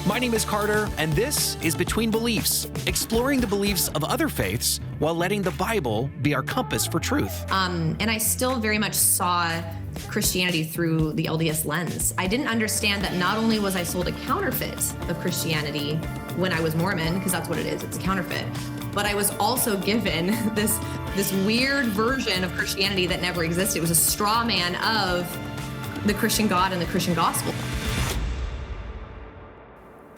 My name is Carter, and this is Between Beliefs, exploring the beliefs of other faiths while letting the Bible be our compass for truth. And I still very much saw Christianity through the LDS lens. I didn't understand that not only was I sold a counterfeit of Christianity when I was Mormon, because that's what it is, it's a counterfeit, but I was also given this weird version of Christianity that never existed. It was a straw man of the Christian God and the Christian gospel.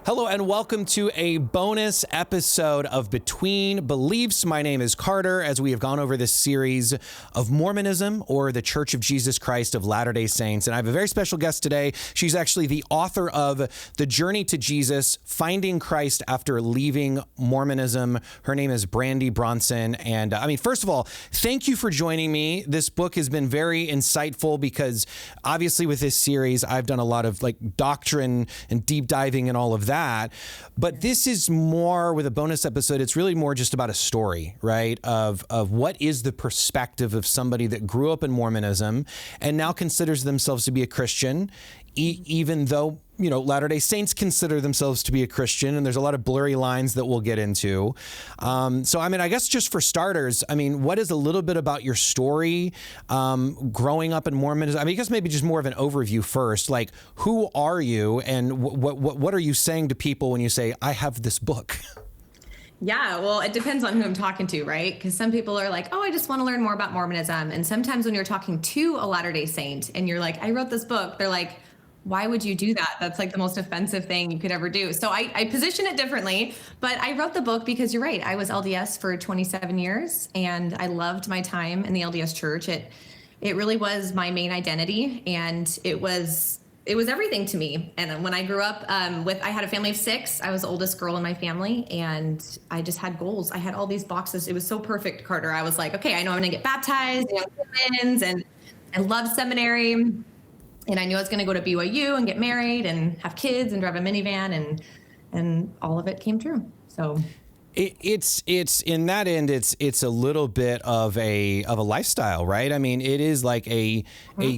Hello and welcome to a bonus episode of Between Beliefs. My name is Carter, as we have gone over this series of Mormonism, or the Church of Jesus Christ of Latter-day Saints. And I have a very special guest today. She's actually the author of The Journey to Jesus, Finding Christ After Leaving Mormonism. Her name is Brandi Bronson. And first of all, thank you for joining me. This book has been very insightful because obviously with this series, I've done a lot of doctrine and deep diving and all of that. But this is more, with a bonus episode, it's really more just about a story, right? Of what is the perspective of somebody that grew up in Mormonism and now considers themselves to be a Christian, even though, Latter-day Saints consider themselves to be a Christian, and there's a lot of blurry lines that we'll get into. I guess just for starters, what is a little bit about your story growing up in Mormonism? I guess maybe just more of an overview first. Like, who are you, and what are you saying to people when you say, I have this book? Yeah, well, it depends on who I'm talking to, right? Because some people are like, oh, I just want to learn more about Mormonism. And sometimes when you're talking to a Latter-day Saint and you're like, I wrote this book, they're like, why would you do that? That's the most offensive thing you could ever do. So I position it differently, but I wrote the book because you're right. I was LDS for 27 years and I loved my time in the LDS church. It really was my main identity, and it was everything to me. And when I grew up I had a family of 6. I was the oldest girl in my family, and I just had goals. I had all these boxes. It was so perfect, Carter. I was like, okay, I know I'm going to get baptized, and I loved seminary. And I knew I was going to go to BYU and get married and have kids and drive a minivan, and all of it came true. So it's in that end, it's a little bit of a lifestyle, right? It is like a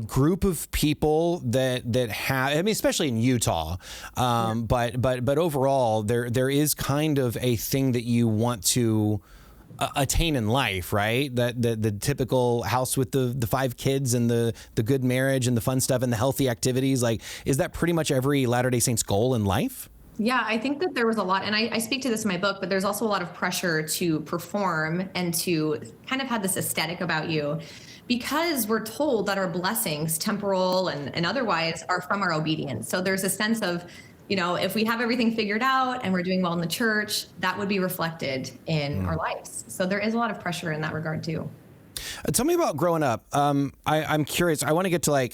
group of people that have, especially in Utah, but overall there is kind of a thing that you want to attain in life, right? That the typical house with the 5 kids and the good marriage and the fun stuff and the healthy activities. Is that pretty much every Latter-day Saints goal in life? Yeah, I think that there was a lot, and I speak to this in my book, but there's also a lot of pressure to perform and to kind of have this aesthetic about you, because we're told that our blessings, temporal and otherwise, are from our obedience. So there's a sense of, if we have everything figured out and we're doing well in the church, that would be reflected in our lives. So there is a lot of pressure in that regard too. Tell me about growing up. I'm curious. I want to get to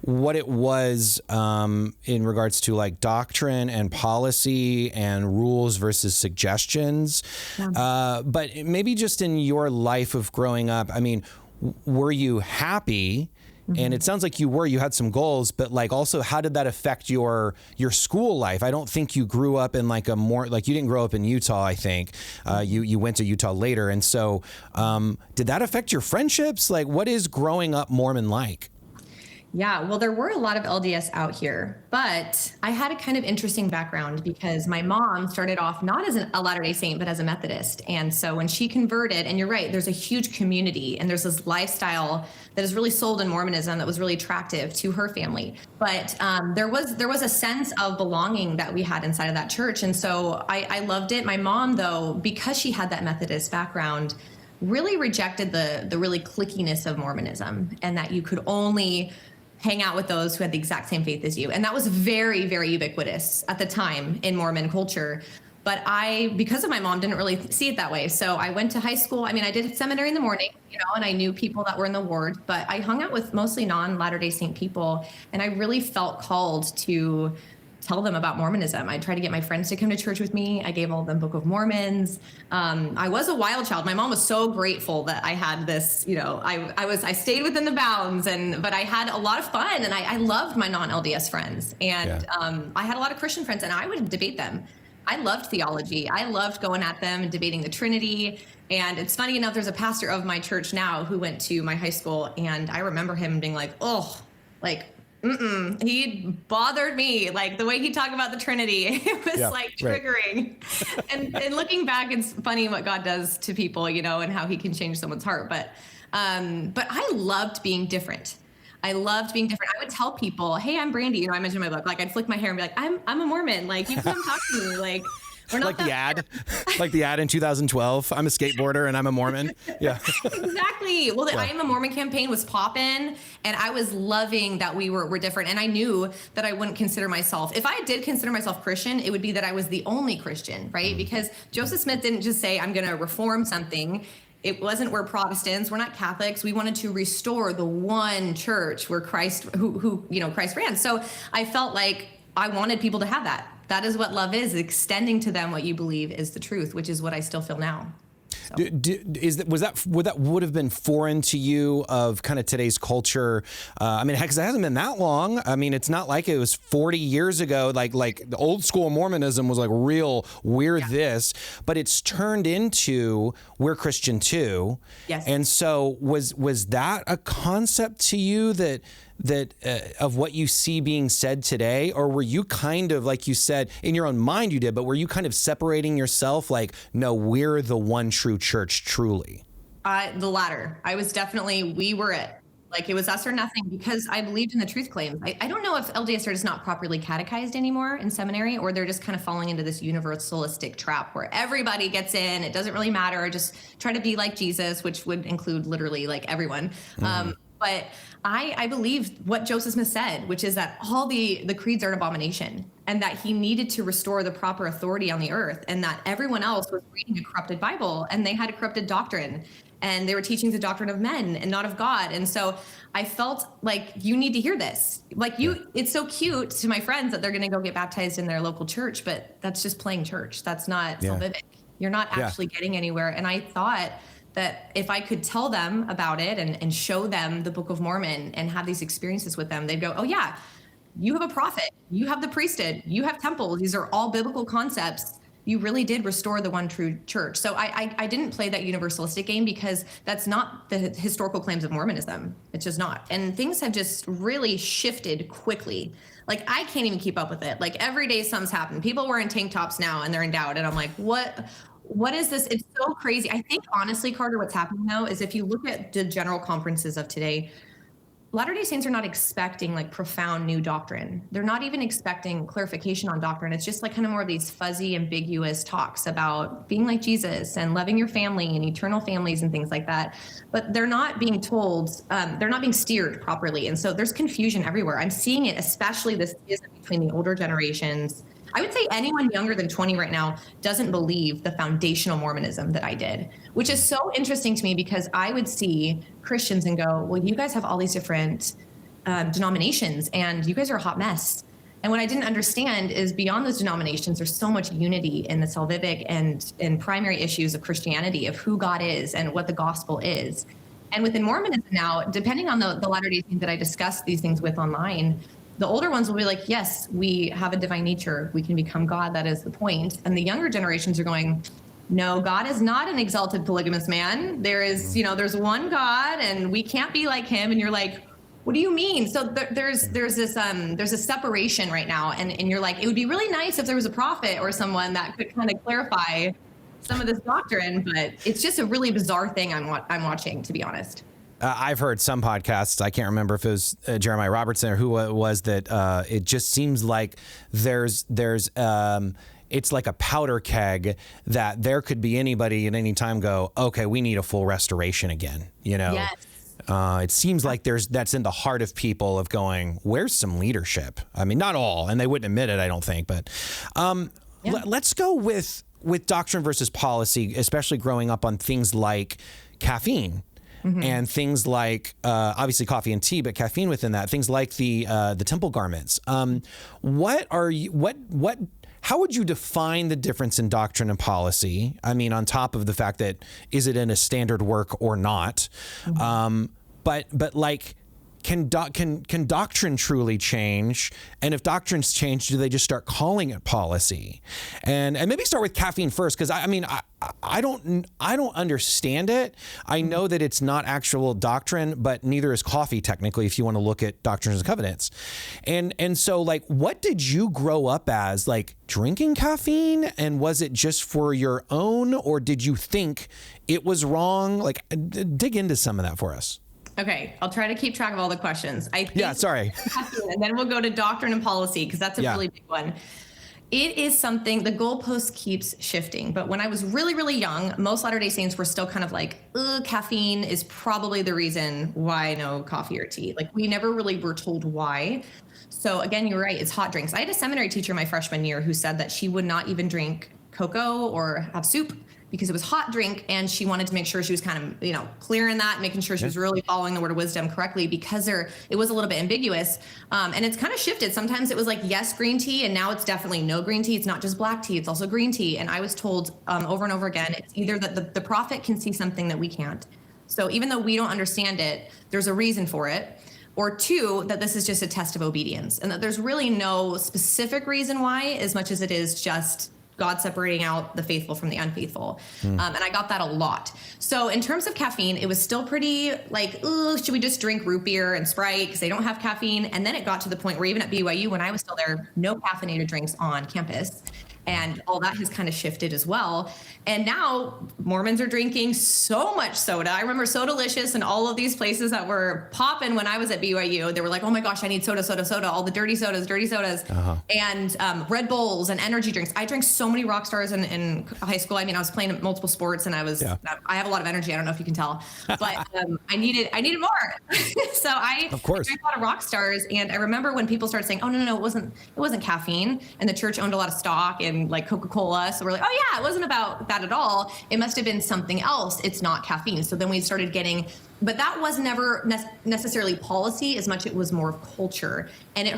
what it was in regards to doctrine and policy and rules versus suggestions. Yeah. But maybe just in your life of growing up, were you happy? And it sounds like you had some goals, but also, how did that affect your school life? I don't think you grew up in you didn't grow up in Utah, I think. You went to Utah later. And so did that affect your friendships? What is growing up Mormon like? Yeah, well, there were a lot of LDS out here, but I had a kind of interesting background because my mom started off not as a Latter-day Saint, but as a Methodist. And so when she converted, and you're right, there's a huge community and there's this lifestyle that is really sold in Mormonism that was really attractive to her family. But there was a sense of belonging that we had inside of that church. And so I loved it. My mom, though, because she had that Methodist background, really rejected the really clickiness of Mormonism, and that you could only hang out with those who had the exact same faith as you. And that was very, very ubiquitous at the time in Mormon culture. But I, because of my mom, didn't really see it that way. So I went to high school. I did seminary in the morning, and I knew people that were in the ward, but I hung out with mostly non-Latter-day Saint people. And I really felt called to tell them about Mormonism. I tried to get my friends to come to church with me. I gave all of them Book of Mormons. I was a wild child. My mom was so grateful that I had this, I stayed within the bounds, but I had a lot of fun, and I loved my non-LDS friends. And I had a lot of Christian friends, and I would debate them. I loved theology. I loved going at them and debating the Trinity. And it's funny enough, there's a pastor of my church now who went to my high school, and I remember him being like, oh, like, He bothered me, like the way he talked about the Trinity. It was like triggering. Right. And looking back, it's funny what God does to people, you know, and how he can change someone's heart. But I loved being different. I loved being different. I would tell people, hey, I'm Brandi. You know, I mentioned in my book, like I'd flick my hair and be like, I'm a Mormon. Like, you come talk to me. Like, we're not like the ad in 2012. I'm a skateboarder and I'm a Mormon. Yeah. Exactly. Well, the I Am a Mormon campaign was popping, and I was loving that we were different. And I knew that I wouldn't consider myself, if I did consider myself Christian, it would be that I was the only Christian, right? Because Joseph Smith didn't just say, I'm going to reform something. It wasn't, we're Protestants, we're not Catholics. We wanted to restore the one church where Christ, who Christ ran. So I felt like I wanted people to have that. That is what love is, extending to them what you believe is the truth, which is what I still feel now. So. Would have been foreign to you of kind of today's culture? I mean, heck, 'cause it hasn't been that long. I mean, it's not like it was 40 years ago. Like the old school Mormonism was like real, we're this, but it's turned into we're Christian too. Yes. And so was that a concept to you that of what you see being said today? Or were you kind of, like you said, in your own mind you did, but were you kind of separating yourself like, no, we're the one true church truly? The latter. We were it. Like it was us or nothing, because I believed in the truth claims. I don't know if LDS are just not properly catechized anymore in seminary, or they're just kind of falling into this universalistic trap where everybody gets in. It doesn't really matter. Just try to be like Jesus, which would include literally like everyone. But I believe what Joseph Smith said, which is that all the creeds are an abomination, and that he needed to restore the proper authority on the earth, and that everyone else was reading a corrupted Bible, and they had a corrupted doctrine, and they were teaching the doctrine of men and not of God. And so I felt like you need to hear this. Like it's so cute to my friends that they're going to go get baptized in their local church, but that's just playing church. That's not salvific. You're not actually getting anywhere. And I thought that if I could tell them about it and show them the Book of Mormon and have these experiences with them, they'd go, oh yeah, you have a prophet, you have the priesthood, you have temples. These are all biblical concepts. You really did restore the one true church. So I didn't play that universalistic game, because that's not the historical claims of Mormonism. It's just not. And things have just really shifted quickly. Like I can't even keep up with it. Like every day something's happened. People wearing tank tops now and they're endowed. And I'm like, what is this? It's so crazy. I think honestly, Carter, what's happening though is if you look at the general conferences of today, Latter-day Saints are not expecting like profound new doctrine. They're not even expecting clarification on doctrine. It's just like kind of more of these fuzzy, ambiguous talks about being like Jesus and loving your family and eternal families and things like that. But they're not being told, they're not being steered properly. And so there's confusion everywhere. I'm seeing it, especially this schism between the older generations. I would say anyone younger than 20 right now doesn't believe the foundational Mormonism that I did, which is so interesting to me, because I would see Christians and go, well, you guys have all these different denominations and you guys are a hot mess. And what I didn't understand is beyond those denominations, there's so much unity in the salvific and primary issues of Christianity, of who God is and what the gospel is. And within Mormonism now, depending on the Latter-day Saints that I discuss these things with online, the older ones will be like, yes, we have a divine nature. We can become God. That is the point. And the younger generations are going, no, God is not an exalted polygamous man. There is, there's one God and we can't be like him. And you're like, what do you mean? So there's a separation right now. And you're like, it would be really nice if there was a prophet or someone that could kind of clarify some of this doctrine, but it's just a really bizarre thing I'm watching, to be honest. I've heard some podcasts, I can't remember if it was Jeremiah Robertson or who it was, that it just seems like there's it's like a powder keg that there could be anybody at any time go, okay, we need a full restoration again, Yes. It seems like that's in the heart of people of going, where's some leadership? I mean, not all, and they wouldn't admit it, I don't think, but let's go with doctrine versus policy, especially growing up on things like caffeine. Mm-hmm. And things like obviously coffee and tea, but caffeine within that. Things like the temple garments. How would you define the difference in doctrine and policy? I mean, on top of the fact that is it in a standard work or not? Mm-hmm. But like, can doctrine truly change? And if doctrines change, do they just start calling it policy? And maybe start with caffeine first, because I don't understand it. I know that it's not actual doctrine, but neither is coffee technically, if you want to look at Doctrines and Covenants. And so, like, what did you grow up as, like, drinking caffeine? And was it just for your own, or did you think it was wrong? Like, dig into some of that for us. Okay, I'll try to keep track of all the questions. Sorry. And then we'll go to doctrine and policy, because that's a really big one. It is something, the goalpost keeps shifting. But when I was really, really young, most Latter-day Saints were still kind of like, caffeine is probably the reason why no coffee or tea. Like, we never really were told why. So again, you're right, it's hot drinks. I had a seminary teacher my freshman year who said that she would not even drink cocoa or have soup because it was hot drink, and she wanted to make sure she was kind of, clearing that, making sure she was really following the word of wisdom correctly, because it was a little bit ambiguous. And it's kind of shifted. Sometimes it was like, yes, green tea, and now it's definitely no green tea. It's not just black tea, it's also green tea. And I was told over and over again, it's either that the prophet can see something that we can't. So even though we don't understand it, there's a reason for it. Or two, that this is just a test of obedience, and that there's really no specific reason why, as much as it is just God separating out the faithful from the unfaithful. And I got that a lot. So in terms of caffeine, it was still pretty like, should we just drink root beer and Sprite because they don't have caffeine? And then it got to the point where even at BYU, when I was still there, no caffeinated drinks on campus. And all that has kind of shifted as well. And now Mormons are drinking so much soda. I remember Sodalicious and all of these places that were popping when I was at BYU. They were like, oh my gosh, I need soda, all the dirty sodas. And Red Bulls and energy drinks. I drank so many rock stars in high school. I mean, I was playing multiple sports, and I have a lot of energy. I don't know if you can tell, but I needed more. So I drank a lot of rock stars. And I remember when people started saying, oh, no, it wasn't caffeine. And the church owned a lot of stock and like Coca-Cola. So we're like, oh yeah, it wasn't about that at all. It must have been something else. It's not caffeine. So then we started getting, but that was never necessarily policy as much. It was more of culture, and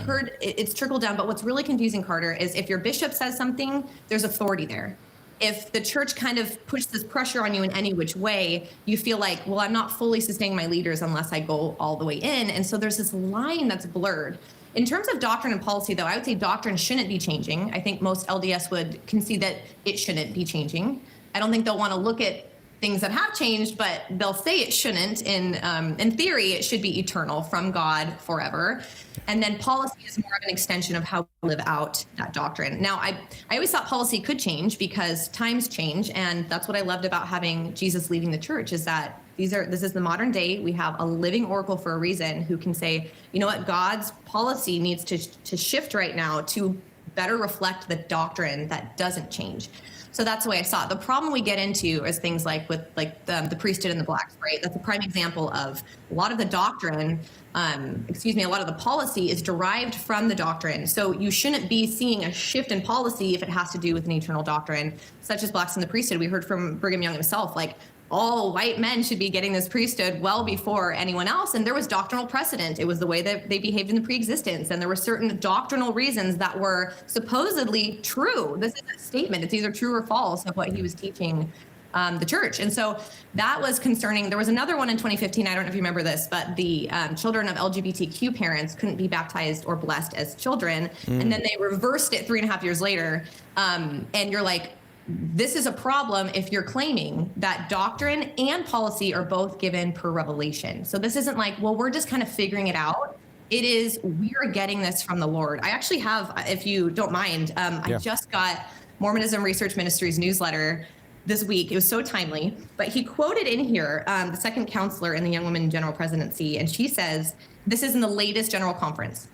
it's trickled down. But what's really confusing, Carter, is if your bishop says something, there's authority there. If the church kind of puts this pressure on you in any which way, you feel like, well, I'm not fully sustaining my leaders unless I go all the way in. And so there's this line that's blurred. In terms of doctrine and policy, though, I would say doctrine shouldn't be changing. I think most LDS would concede that it shouldn't be changing. I don't think they'll want to look at things that have changed, but they'll say it shouldn't. In theory, it should be eternal from God forever. And then policy is more of an extension of how we live out that doctrine. Now, I always thought policy could change because times change, and that's what I loved about having Jesus leading the church, is that this is the modern day. We have a living oracle for a reason who can say, you know what, God's policy needs to shift right now to better reflect the doctrine that doesn't change. So that's the way I saw it. The problem we get into is things like with the priesthood and the blacks, right? That's a prime example of a lot of the doctrine, a lot of the policy is derived from the doctrine. So you shouldn't be seeing a shift in policy if it has to do with an eternal doctrine, such as blacks in the priesthood. We heard from Brigham Young himself, like, all white men should be getting this priesthood well before anyone else. And there was doctrinal precedent. It was the way that they behaved in the pre-existence. And there were certain doctrinal reasons that were supposedly true. This is a statement. It's either true or false of what he was teaching the church. And so that was concerning. There was another one in 2015. I don't know if you remember this, but the children of LGBTQ parents couldn't be baptized or blessed as children. And then they reversed it 3.5 years later. And you're like, this is a problem if you're claiming that doctrine and policy are both given per revelation. So this isn't like, well, we're just kind of figuring it out. It is, we are getting this from the Lord. I actually have, if you don't mind, I just got Mormonism Research Ministries newsletter this week. It was so timely, but he quoted in here the second counselor in the Young Women General Presidency, and she says, this is in the latest General Conference.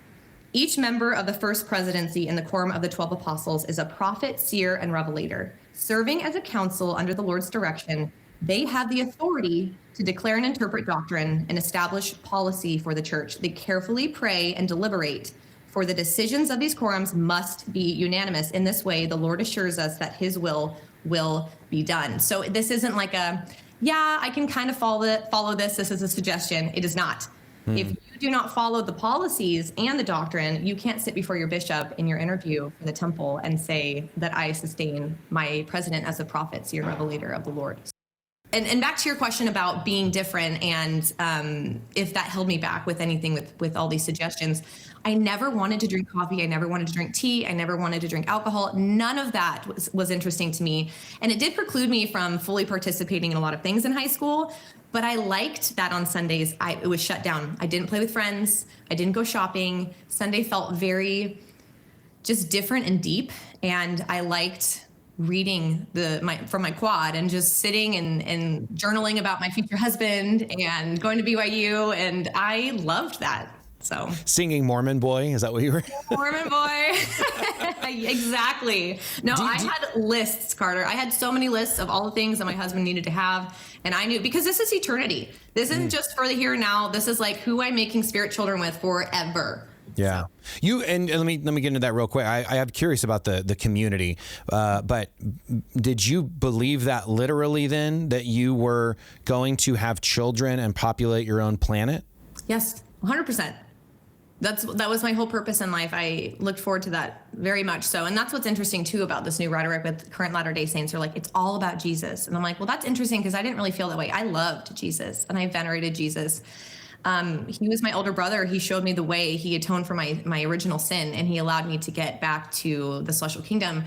Each member of the First Presidency in the Quorum of the 12 Apostles is a prophet, seer, and revelator. Serving as a council under the Lord's direction, they have the authority to declare and interpret doctrine and establish policy for the church. They carefully pray and deliberate, for the decisions of these quorums must be unanimous. In this way, the Lord assures us that his will be done. So this isn't like I can kind of follow this. This is a suggestion. It is not. If you do not follow the policies and the doctrine, you can't sit before your bishop in your interview for the temple and say that I sustain my president as a prophet, seer, revelator of the Lord. And back to your question about being different and if that held me back with anything with all these suggestions, I never wanted to drink coffee. I never wanted to drink tea. I never wanted to drink alcohol. None of that was interesting to me. And it did preclude me from fully participating in a lot of things in high school. But I liked that on Sundays, it was shut down. I didn't play with friends. I didn't go shopping. Sunday felt very just different and deep. And I liked reading from my quad and just sitting and journaling about my future husband and going to BYU. And I loved that. So singing Mormon Boy, is that what you were? Mormon Boy. Exactly. No, I had lists, Carter. I had so many lists of all the things that my husband needed to have. And I knew, because this is eternity. This isn't just for the here and now. This is like who I'm making spirit children with forever. Yeah. You, and let me get into that real quick. I am curious about the community, but did you believe that literally then, that you were going to have children and populate your own planet? Yes, 100%. That was my whole purpose in life. I looked forward to that very much so. And that's what's interesting too about this new rhetoric with current Latter-day Saints. Are like, it's all about Jesus. And I'm like, well, that's interesting, because I didn't really feel that way. I loved Jesus and I venerated Jesus. He was my older brother. He showed me the way. He atoned for my original sin, and he allowed me to get back to the celestial kingdom.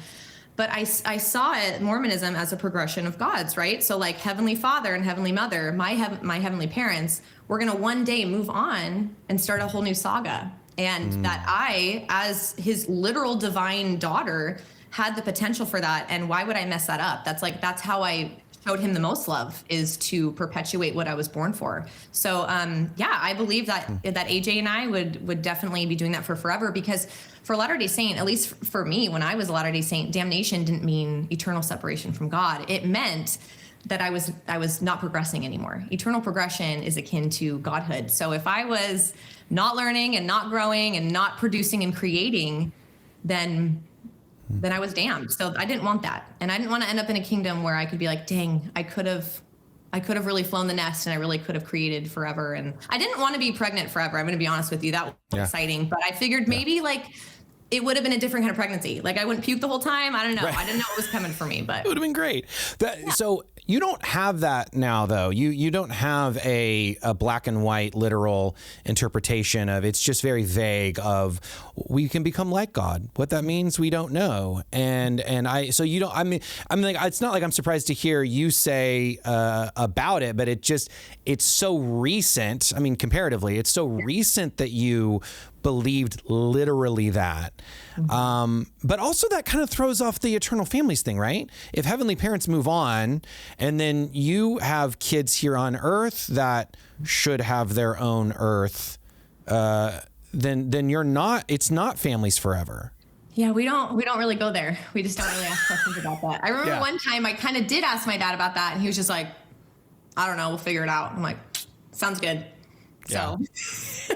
But I saw Mormonism as a progression of gods, right? So like Heavenly Father and Heavenly Mother, my heavenly parents, we're going to one day move on and start a whole new saga. And that I, as his literal divine daughter, had the potential for that. And why would I mess that up? That's how I showed him the most love, is to perpetuate what I was born for. So yeah, I believe that AJ and I would definitely be doing that for forever, because for Latter-day Saint, at least for me, when I was a Latter-day Saint, damnation didn't mean eternal separation from God. It meant that I was not progressing anymore. Eternal progression is akin to godhood. So if I was not learning and not growing and not producing and creating, then I was damned. So I didn't want that. And I didn't want to end up in a kingdom where I could be like, dang, I could have really flown the nest, and I really could have created forever. And I didn't want to be pregnant forever. I'm going to be honest with you. That was exciting. But I figured maybe like it would have been a different kind of pregnancy. Like I wouldn't puke the whole time. I don't know. Right. I didn't know what was coming for me, but it would have been great. So you don't have that now, though. You don't have a black and white literal interpretation of, it's just very vague of, we can become like God. What that means, we don't know. So you don't, I'm like, it's not like I'm surprised to hear you say about it, but it's so recent. I mean, comparatively, it's so recent that you believed literally that. But also that kind of throws off the eternal families thing, right? If heavenly parents move on and then you have kids here on earth that should have their own earth, then it's not families forever. Yeah, we don't really go there. We just don't really ask questions about that. I remember one time I kind of did ask my dad about that, and he was just like, I don't know, we'll figure it out. I'm like, sounds good. So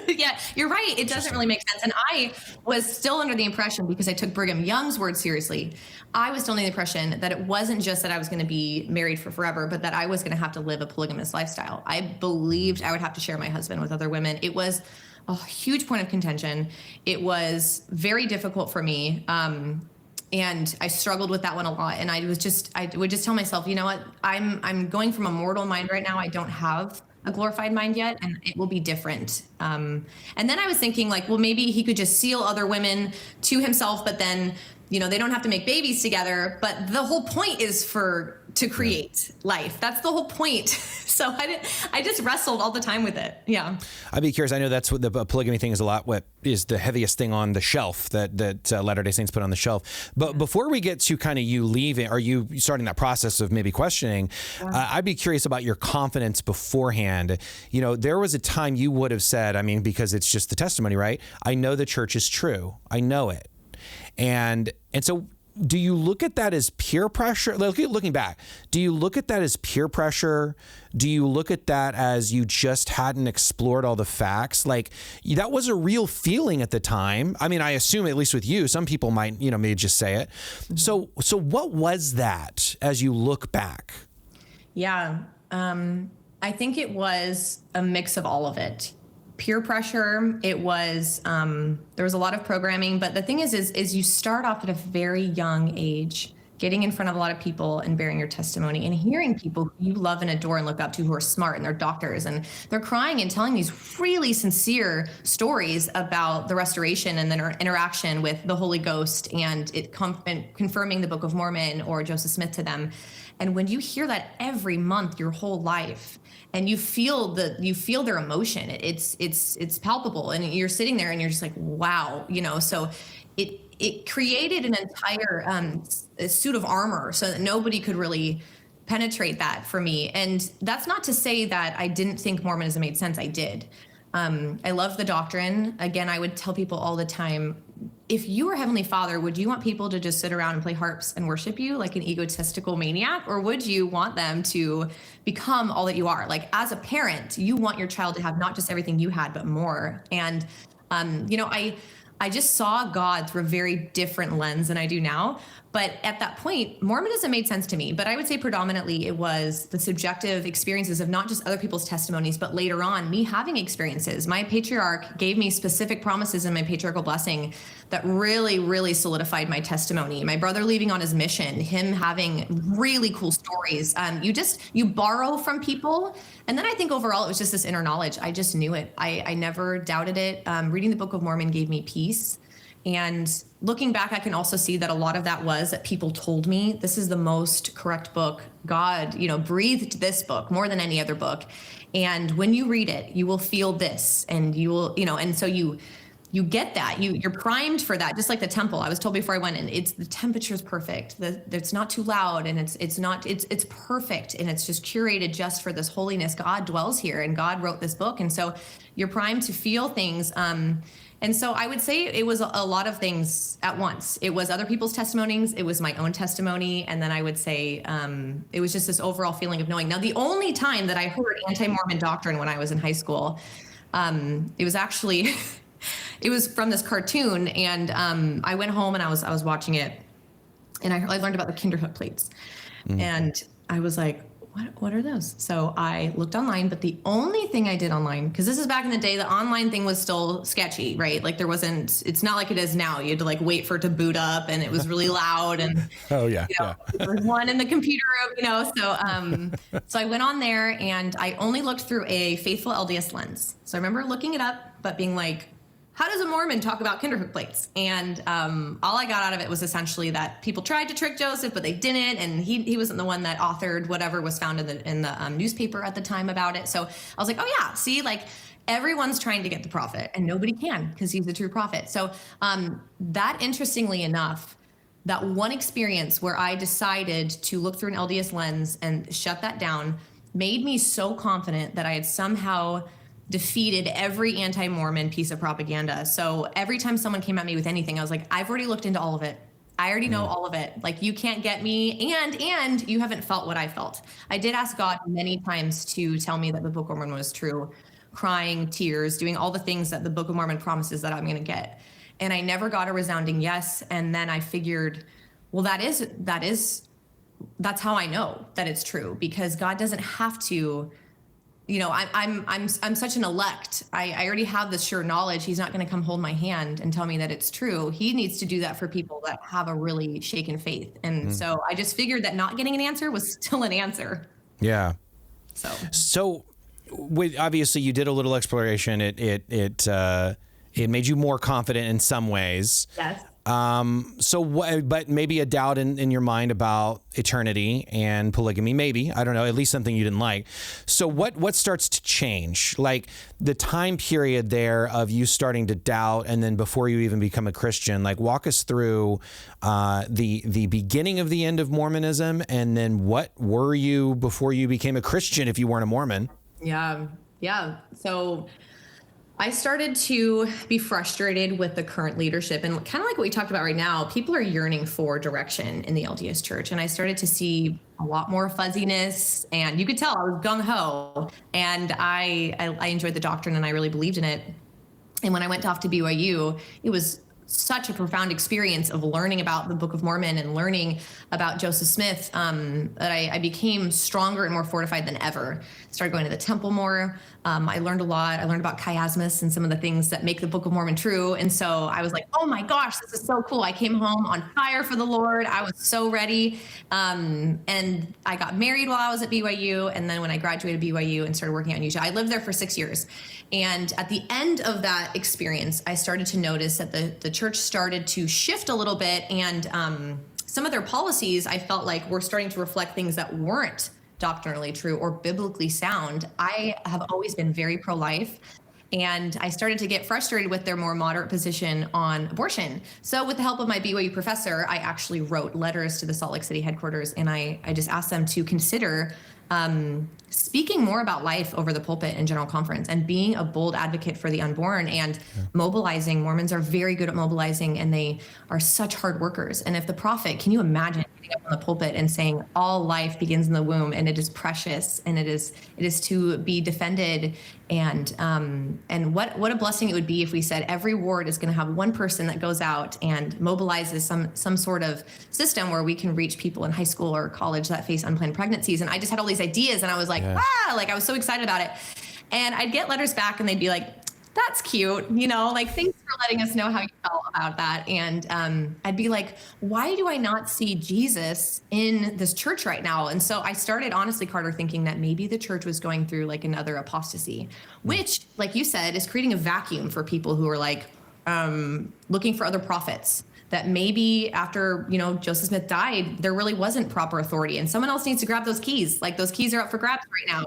yeah, you're right. It doesn't really make sense. And I was still under the impression, because I took Brigham Young's word seriously, I was still under the impression that it wasn't just that I was going to be married for forever, but that I was going to have to live a polygamous lifestyle. I believed I would have to share my husband with other women. It was a huge point of contention. It was very difficult for me. And I struggled with that one a lot. And I would just tell myself, you know what, I'm going from a mortal mind right now. I don't have a glorified mind yet, and it will be different. And then I was thinking like, well, maybe he could just seal other women to himself, but then, they don't have to make babies together. But the whole point is to create life. That's the whole point. So I just wrestled all the time with it. Yeah. I'd be curious. I know that's what the polygamy thing is what is the heaviest thing on the shelf that Latter-day Saints put on the shelf. But before we get to kind of you leaving, or you starting that process of maybe questioning, I'd be curious about your confidence beforehand. There was a time you would have said, because it's just the testimony, right? I know the church is true. I know it. And so do you look at that as peer pressure? Looking back, do you look at that as peer pressure? Do you look at that as you just hadn't explored all the facts? Like, that was a real feeling at the time. I assume, at least with you, some people might, maybe just say it. So what was that as you look back? Yeah. I think it was a mix of all of it. Peer pressure. It was, there was a lot of programming, but the thing is you start off at a very young age getting in front of a lot of people and bearing your testimony and hearing people who you love and adore and look up to who are smart and they're doctors and they're crying and telling these really sincere stories about the restoration and their interaction with the Holy Ghost and confirming the Book of Mormon or Joseph Smith to them. And when you hear that every month, your whole life, and you feel their emotion, it's palpable, and you're sitting there and you're just like, wow, so it created an entire suit of armor so that nobody could really penetrate that for me. And that's not to say that I didn't think Mormonism made sense. I did. I love the doctrine. Again, I would tell people all the time, if you were Heavenly Father, would you want people to just sit around and play harps and worship you like an egotistical maniac? Or would you want them to become all that you are? Like, as a parent, you want your child to have not just everything you had, but more. And, I just saw God through a very different lens than I do now. But at that point, Mormonism made sense to me. But I would say predominantly it was the subjective experiences of not just other people's testimonies, but later on, me having experiences. My patriarch gave me specific promises in my patriarchal blessing that really, really solidified my testimony. My brother leaving on his mission, him having really cool stories. You borrow from people. And then I think overall, it was just this inner knowledge. I just knew it. I never doubted it. Reading the Book of Mormon gave me peace. And looking back, I can also see that a lot of that was that people told me this is the most correct book. God, breathed this book more than any other book. And when you read it, you will feel this, and you will, and so you get that. You're primed for that. Just like the temple, I was told before I went in, the temperature is perfect. It's not too loud, and it's perfect, and it's just curated just for this holiness. God dwells here, and God wrote this book, and so you're primed to feel things. And so I would say it was a lot of things at once. It was other people's testimonies. It was my own testimony. And then I would say it was just this overall feeling of knowing. Now, the only time that I heard anti-Mormon doctrine when I was in high school, it was actually, it was from this cartoon. And I went home and I was watching it. And I learned about the Kinderhook plates. And I was like, what are those? So I looked online, but the only thing I did online, because this is back in the day, the online thing was still sketchy, right? Like it's not like it is now. You had to like wait for it to boot up, and it was really loud. And there was one in the computer room, so I went on there and I only looked through a faithful LDS lens. So I remember looking it up, but being like, how does a Mormon talk about Kinderhook plates? And all I got out of it was essentially that people tried to trick Joseph, but they didn't. And he wasn't the one that authored whatever was found in the newspaper at the time about it. So I was like, oh yeah, see, like everyone's trying to get the prophet and nobody can because he's the true prophet. So that, interestingly enough, that one experience where I decided to look through an LDS lens and shut that down made me so confident that I had somehow defeated every anti-Mormon piece of propaganda. So every time someone came at me with anything, I was like, I've already looked into all of it. I already know all of it. Like, you can't get me, and you haven't felt what I felt. I did ask God many times to tell me that the Book of Mormon was true, crying, tears, doing all the things that the Book of Mormon promises that I'm going to get. And I never got a resounding yes. And then I figured, well, that's how I know that it's true, because God doesn't have to. I'm such an elect. I already have this sure knowledge. He's not going to come hold my hand and tell me that it's true. He needs to do that for people that have a really shaken faith. And so I just figured that not getting an answer was still an answer. Yeah. So obviously you did a little exploration. It made you more confident in some ways. Yes. But maybe a doubt in your mind about eternity and polygamy, maybe, I don't know, at least something you didn't like. So what starts to change? Like the time period there of you starting to doubt, and then before you even become a Christian, like walk us through, the beginning of the end of Mormonism. And then what were you before you became a Christian if you weren't a Mormon? Yeah. So I started to be frustrated with the current leadership, and kind of like what we talked about right now, people are yearning for direction in the LDS church. And I started to see a lot more fuzziness, and you could tell I was gung ho, and I enjoyed the doctrine and I really believed in it. And when I went off to BYU, it was such a profound experience of learning about the Book of Mormon and learning about Joseph Smith, that I became stronger and more fortified than ever. Started going to the temple more. I learned a lot. I learned about chiasmus and some of the things that make the Book of Mormon true. And so I was like, oh my gosh, this is so cool. I came home on fire for the Lord. I was so ready. And I got married while I was at BYU. And then when I graduated BYU and started working at Utah, I lived there for 6 years. And at the end of that experience, I started to notice that the church started to shift a little bit. And some of their policies, I felt like were starting to reflect things that weren't doctrinally true or biblically sound. I have always been very pro-life, and I started to get frustrated with their more moderate position on abortion. So with the help of my BYU professor, I actually wrote letters to the Salt Lake City headquarters, and I just asked them to consider speaking more about life over the pulpit in general conference and being a bold advocate for the unborn and mobilizing. Mormons are very good at mobilizing, and they are such hard workers. And if the prophet, can you imagine getting up on the pulpit and saying all life begins in the womb and it is precious and it is to be defended, and what a blessing it would be if we said every ward is going to have one person that goes out and mobilizes some sort of system where we can reach people in high school or college that face unplanned pregnancies. And I just had all these ideas, and I was like, like I was so excited about it. And I'd get letters back and they'd be like, that's cute, like, thanks for letting us know how you felt about that. And I'd be like, why do I not see Jesus in this church right now? And so I started, honestly, Carter, thinking that maybe the church was going through like another apostasy, which, like you said, is creating a vacuum for people who are like looking for other prophets. That maybe after, Joseph Smith died, there really wasn't proper authority, and someone else needs to grab those keys. Like, those keys are up for grabs right now.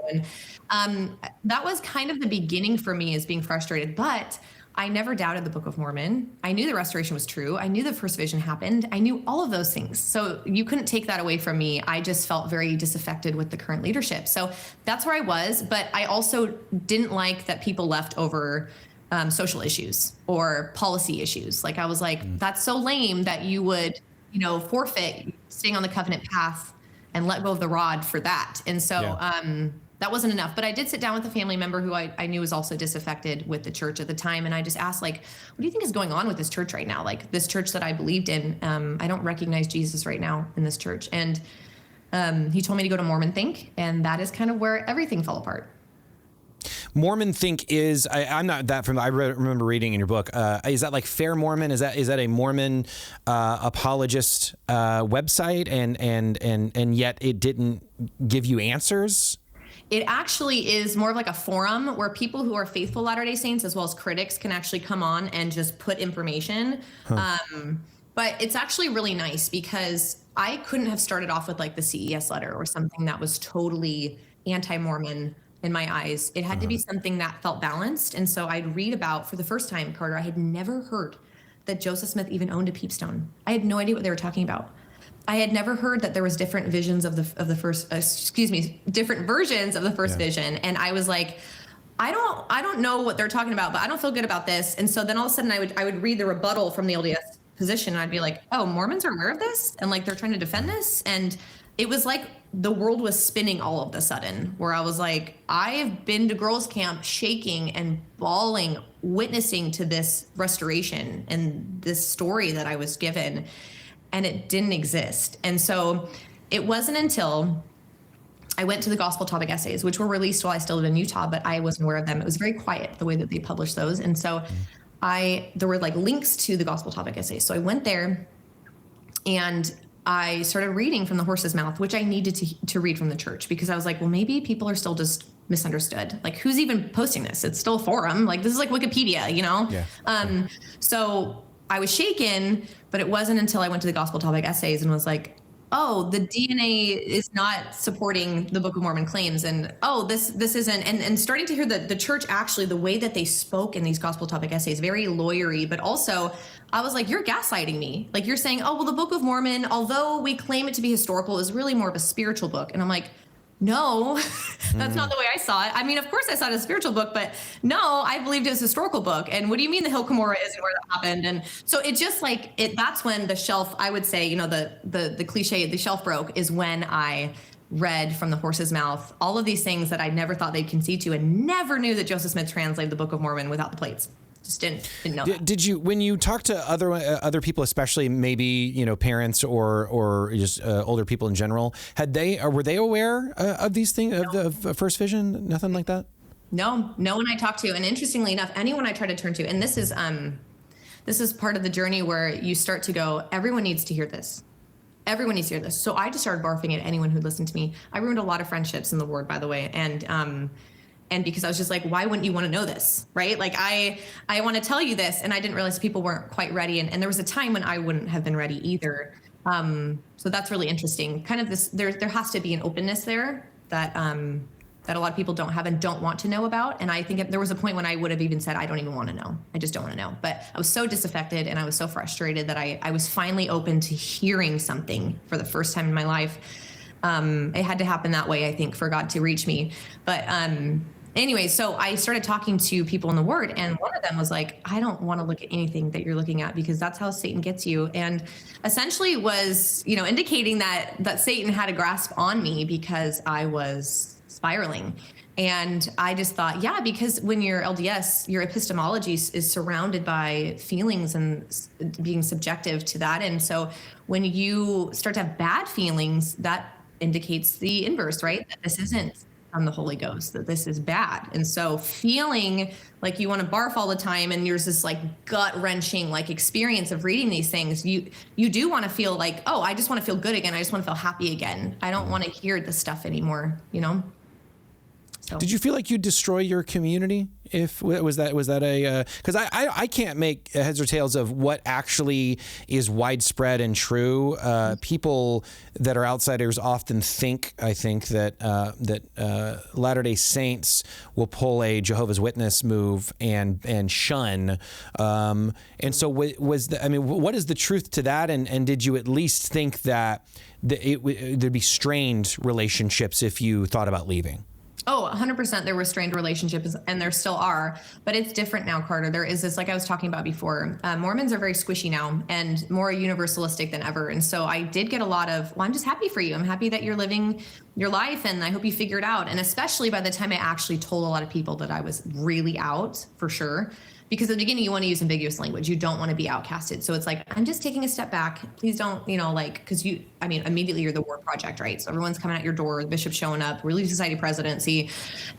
And that was kind of the beginning for me, as being frustrated. But I never doubted the Book of Mormon. I knew the restoration was true. I knew the first vision happened. I knew all of those things. So you couldn't take that away from me. I just felt very disaffected with the current leadership. So that's where I was. But I also didn't like that people left over social issues or policy issues. Like, I was like, that's so lame that you would, forfeit staying on the covenant path and let go of the rod for that. And so that wasn't enough. But I did sit down with a family member who I knew was also disaffected with the church at the time. And I just asked, like, what do you think is going on with this church right now? Like, this church that I believed in, I don't recognize Jesus right now in this church. And he told me to go to Mormon Think. And that is kind of where everything fell apart. Mormon Think is, I'm not that from, I remember reading in your book, is that like Fair Mormon? Is that a Mormon apologist website, and yet it didn't give you answers? It actually is more of like a forum where people who are faithful Latter-day Saints as well as critics can actually come on and just put information. But it's actually really nice because I couldn't have started off with like the CES letter or something that was totally anti-Mormon in my eyes. It had to be something that felt balanced. And so I'd read about, for the first time, Carter, I had never heard that Joseph Smith even owned a peepstone. I had no idea what they were talking about. I had never heard that there was different visions of the first, different versions of the first vision. And I was like, I don't know what they're talking about, but I don't feel good about this. And so then all of a sudden I would read the rebuttal from the LDS position, and I'd be like, oh, Mormons are aware of this? And like, they're trying to defend this? And it was like the world was spinning all of a sudden, where I was like, I've been to girls' camp shaking and bawling, witnessing to this restoration and this story that I was given, and it didn't exist. And so it wasn't until I went to the gospel topic essays, which were released while I still lived in Utah, but I wasn't aware of them. It was very quiet, the way that they published those. And so there were like links to the gospel topic essays. So I went there and I started reading from the horse's mouth, which I needed to read from the church, because I was like, well, maybe people are still just misunderstood. Like, who's even posting this? It's still a forum. Like, this is like Wikipedia, Yeah. So I was shaken, but it wasn't until I went to the gospel topic essays and was like, oh, the DNA is not supporting the Book of Mormon claims. And, oh, this isn't. And starting to hear the church, actually, the way that they spoke in these gospel topic essays, very lawyery, but also I was like, you're gaslighting me. Like, you're saying, oh, well, the Book of Mormon, although we claim it to be historical, is really more of a spiritual book. And I'm like, no, that's not the way I saw it. I mean, of course I saw it as a spiritual book, but no, I believed it was a historical book. And what do you mean the Hill Cumorah isn't where that happened? And so it just like, that's when the shelf, I would say, the cliche, the shelf broke, is when I read from the horse's mouth all of these things that I never thought they'd concede to, and never knew that Joseph Smith translated the Book of Mormon without the plates. Just didn't know that. Did you, when you talk to other people, especially maybe, parents or just older people in general, were they aware of these things, of First Vision? Nothing like that? No one I talked to. And interestingly enough, anyone I try to turn to, and this is part of the journey where you start to go, everyone needs to hear this. Everyone needs to hear this. So I just started barfing at anyone who listened to me. I ruined a lot of friendships in the ward, by the way. And because I was just like, why wouldn't you want to know this? Right? Like I want to tell you this. And I didn't realize people weren't quite ready. And there was a time when I wouldn't have been ready either. So that's really interesting. Kind of this, there has to be an openness there that a lot of people don't have and don't want to know about. And I think there was a point when I would have even said, I don't even want to know. I just don't want to know. But I was so disaffected and I was so frustrated that I was finally open to hearing something for the first time in my life. It had to happen that way, I think, for God to reach me. But anyway, so I started talking to people in the word, and one of them was like, I don't want to look at anything that you're looking at because that's how Satan gets you. And essentially was, indicating that Satan had a grasp on me because I was spiraling. And I just thought, yeah, because when you're LDS, your epistemology is surrounded by feelings and being subjective to that. And so when you start to have bad feelings, that indicates the inverse, right? That this isn't from the Holy Ghost, that this is bad. And so feeling like you want to barf all the time and there's this like gut wrenching like experience of reading these things, you do want to feel like, oh, I just want to feel good again. I just want to feel happy again. I don't want to hear this stuff anymore, So. Did you feel like you destroy your community? Was that a, because I can't make heads or tails of what actually is widespread and true. People that are outsiders often think, I think that Latter-day Saints will pull a Jehovah's Witness move and shun. And so what is the truth to that? And did you at least think that there'd be strained relationships if you thought about leaving? Oh, 100% there were strained relationships, and there still are, but it's different now, Carter. There is this, like I was talking about before, Mormons are very squishy now and more universalistic than ever. And so I did get a lot of, well, I'm just happy for you. I'm happy that you're living your life and I hope you figure it out. And especially by the time I actually told a lot of people that I was really out, for sure. Because at the beginning, you want to use ambiguous language. You don't want to be outcasted. So it's like, I'm just taking a step back. Please don't, because immediately you're the war project, right? So everyone's coming at your door, the bishop's showing up, Relief Society presidency.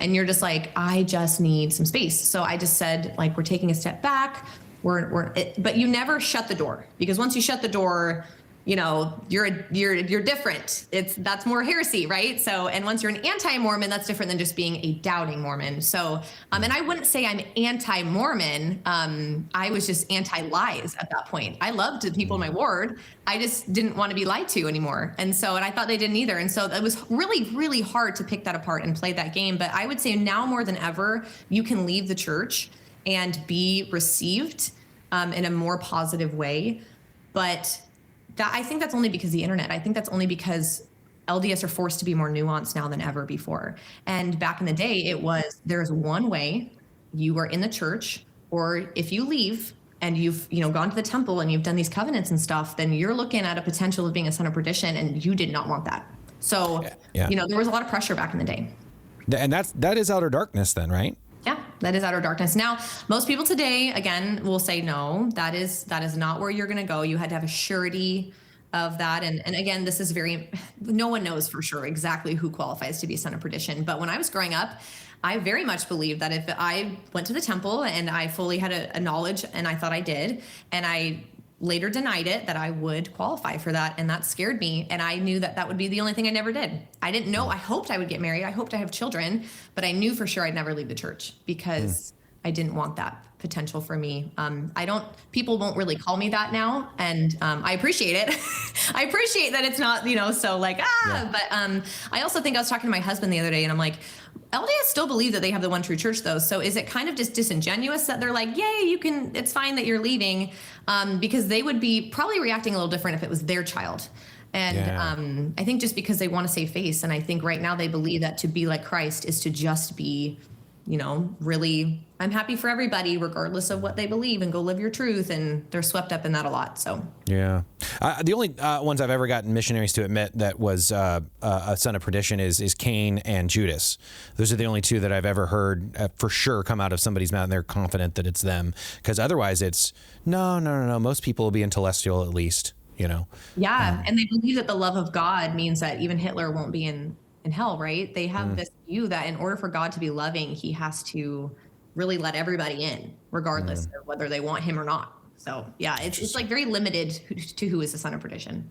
And you're just like, I just need some space. So I just said, like, we're taking a step back. But you never shut the door, because once you shut the door, you're different. That's more heresy, right? So, and once you're an anti-Mormon, that's different than just being a doubting Mormon. So, and I wouldn't say I'm anti-Mormon. I was just anti-lies at that point. I loved the people in my ward. I just didn't want to be lied to anymore. And I thought they didn't either. And so it was really, really hard to pick that apart and play that game. But I would say now more than ever, you can leave the church and be received in a more positive way. But I think that's only because of the internet. I think that's only because LDS are forced to be more nuanced now than ever before. And back in the day, there's one way. You are in the church, or if you leave and you've gone to the temple and you've done these covenants and stuff, then you're looking at a potential of being a son of perdition, and you did not want that. So there was a lot of pressure back in the day. And that is outer darkness then, right? Yeah, that is outer darkness. Now, most people today, again, will say, no, that is not where you're going to go. You had to have a surety of that. And again, this is no one knows for sure exactly who qualifies to be a son of perdition. But when I was growing up, I very much believed that if I went to the temple and I fully had a knowledge, and I thought I did, and I later denied it, that I would qualify for that. And that scared me. And I knew that would be the only thing I never did. I didn't know. I hoped I would get married. I hoped I have children, but I knew for sure I'd never leave the church because I didn't want that potential for me. People won't really call me that now. And I appreciate it. I appreciate that it's not, so like, but I also think I was talking to my husband the other day, and I'm like, LDS still believe that they have the one true church though. So is it kind of just disingenuous that they're like, yay, it's fine that you're leaving? Because they would be probably reacting a little different if it was their child. And I think just because they want to save face. And I think right now they believe that to be like Christ is to just be, really, I'm happy for everybody, regardless of what they believe, and go live your truth. And they're swept up in that a lot. So, yeah. The only ones I've ever gotten missionaries to admit that was a son of perdition is Cain and Judas. Those are the only two that I've ever heard for sure come out of somebody's mouth, and they're confident that it's them. Because otherwise it's, no. Most people will be intellectual at least, you know. Yeah. And they believe that the love of God means that even Hitler won't be in hell, right? They have this view that in order for God to be loving, he has to really let everybody in, regardless of whether they want him or not. So yeah, it's like very limited to who is the son of perdition.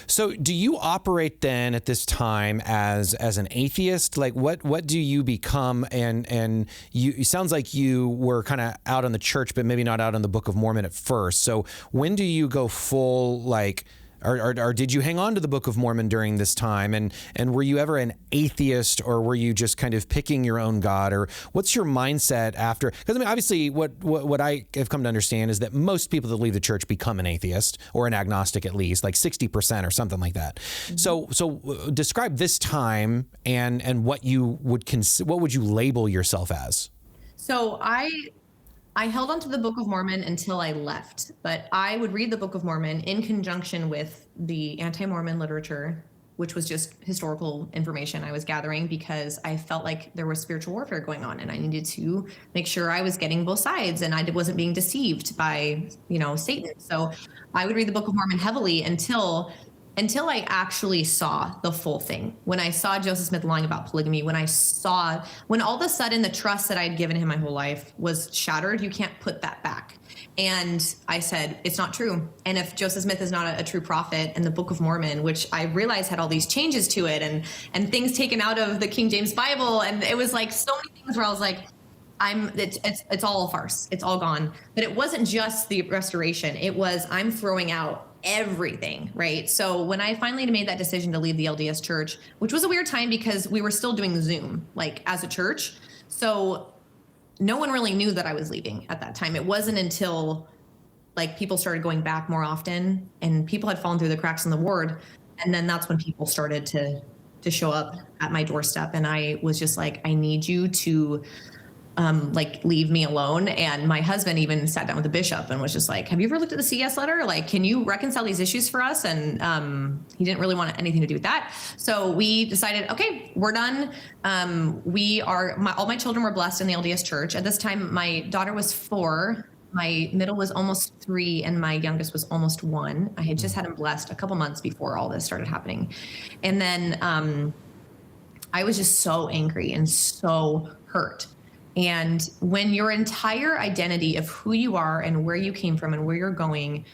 So do you operate then at this time as an atheist? Like what do you become? And you, it sounds like you were kind of out on the church, but maybe not out on the Book of Mormon at first. So when do you go full, like, or did you hang on to the Book of Mormon during this time? And were you ever an atheist, or were you just kind of picking your own God? Or what's your mindset after? Because I mean, obviously what I have come to understand is that most people that leave the church become an atheist or an agnostic, at least like 60% or something like that. So describe this time and what you would what would you label yourself as? So I held on to the Book of Mormon until I left, but I would read the Book of Mormon in conjunction with the anti-Mormon literature, which was just historical information I was gathering, because I felt like there was spiritual warfare going on and I needed to make sure I was getting both sides and I wasn't being deceived by, Satan. So I would read the Book of Mormon heavily until I actually saw the full thing. When I saw Joseph Smith lying about polygamy, when all of a sudden the trust that I had given him my whole life was shattered, you can't put that back. And I said, it's not true. And if Joseph Smith is not a true prophet, and the Book of Mormon, which I realized had all these changes to it and things taken out of the King James Bible, and it was like so many things where I was like, it's all a farce. It's all gone. But it wasn't just the restoration. It was, I'm throwing out everything, right? So when I finally made that decision to leave the LDS church, which was a weird time because we were still doing Zoom, like as a church. So no one really knew that I was leaving at that time. It wasn't until like people started going back more often and people had fallen through the cracks in the ward. And then that's when people started to show up at my doorstep. And I was just like, I need you to leave me alone. And my husband even sat down with the bishop and was just like, have you ever looked at the CS letter? Like, can you reconcile these issues for us? And he didn't really want anything to do with that. So we decided, okay, we're done. All my children were blessed in the LDS church. At this time, my daughter was 4, my middle was almost 3, and my youngest was almost 1. I had just had him blessed a couple months before all this started happening. And then I was just so angry and so hurt. And when your entire identity of who you are and where you came from and where you're going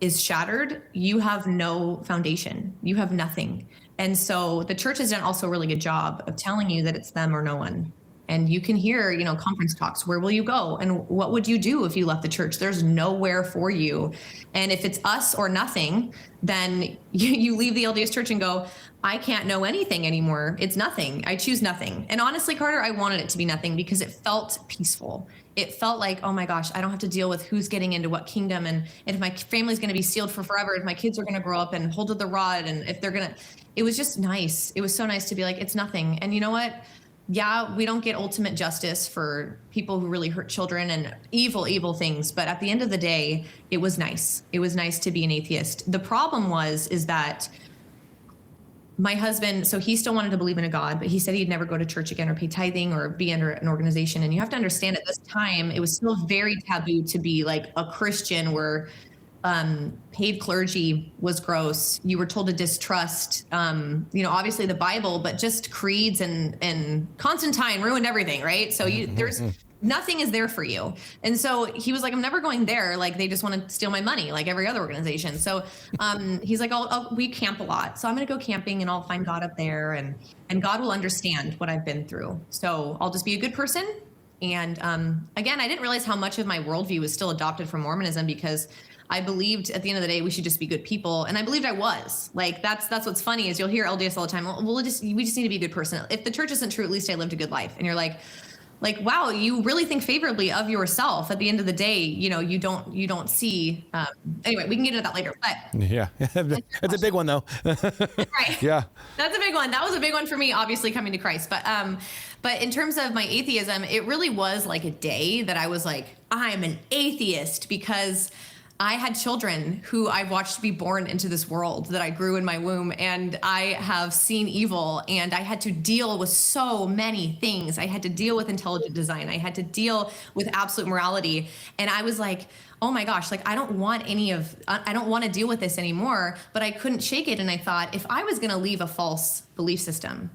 is shattered, you have no foundation. You have nothing. And so the church has done also a really good job of telling you that it's them or no one. And you can hear, conference talks. Where will you go? And what would you do if you left the church? There's nowhere for you. And if it's us or nothing, then you leave the LDS church and go, I can't know anything anymore. It's nothing. I choose nothing. And honestly, Carter, I wanted it to be nothing because it felt peaceful. It felt like, oh my gosh, I don't have to deal with who's getting into what kingdom and if my family's going to be sealed for forever, if my kids are going to grow up and hold to the rod, and if they're going to, it was just nice. It was so nice to be like, it's nothing. And you know what? Yeah, we don't get ultimate justice for people who really hurt children and evil things. But at the end of the day, it was nice. It was nice to be an atheist. The problem is that my husband, so he still wanted to believe in a God, but he said he'd never go to church again or pay tithing or be under an organization. And you have to understand at this time, it was still very taboo to be like a Christian where paid clergy was gross. You were told to distrust, obviously the Bible, but just creeds and Constantine ruined everything, right? So there's nothing is there for you. And so he was like, I'm never going there. Like, they just want to steal my money like every other organization. So he's like, we camp a lot. So I'm going to go camping and I'll find God up there and God will understand what I've been through. So I'll just be a good person. And again, I didn't realize how much of my worldview was still adopted from Mormonism because I believed at the end of the day, we should just be good people. And I believed I was. Like, that's what's funny is you'll hear LDS all the time. Well, we just need to be a good person. If the church isn't true, at least I lived a good life. And you're like, like, wow, you really think favorably of yourself. At the end of the day, you don't see, anyway, we can get into that later, but yeah, that's a big one though. right. Yeah. That's a big one. That was a big one for me, obviously coming to Christ. But in terms of my atheism, it really was like a day that I was like, I'm an atheist, because I had children who I've watched be born into this world that I grew in my womb, and I have seen evil, and I had to deal with so many things. I had to deal with intelligent design. I had to deal with absolute morality. And I was like, oh my gosh, like I don't want to deal with this anymore, but I couldn't shake it. And I thought, if I was going to leave a false belief system,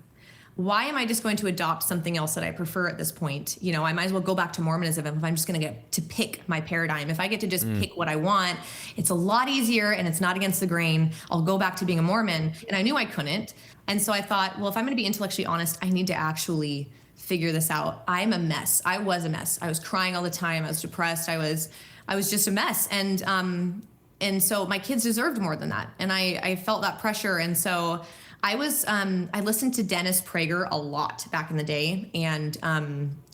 why am I just going to adopt something else that I prefer at this point? I might as well go back to Mormonism if I'm just going to get to pick my paradigm. If I get to just pick what I want, it's a lot easier and it's not against the grain. I'll go back to being a Mormon. And I knew I couldn't. And so I thought, well, if I'm going to be intellectually honest, I need to actually figure this out. I'm a mess. I was a mess. I was crying all the time. I was depressed. I was just a mess. And so my kids deserved more than that. And I felt that pressure. And so I listened to Dennis Prager a lot back in the day, and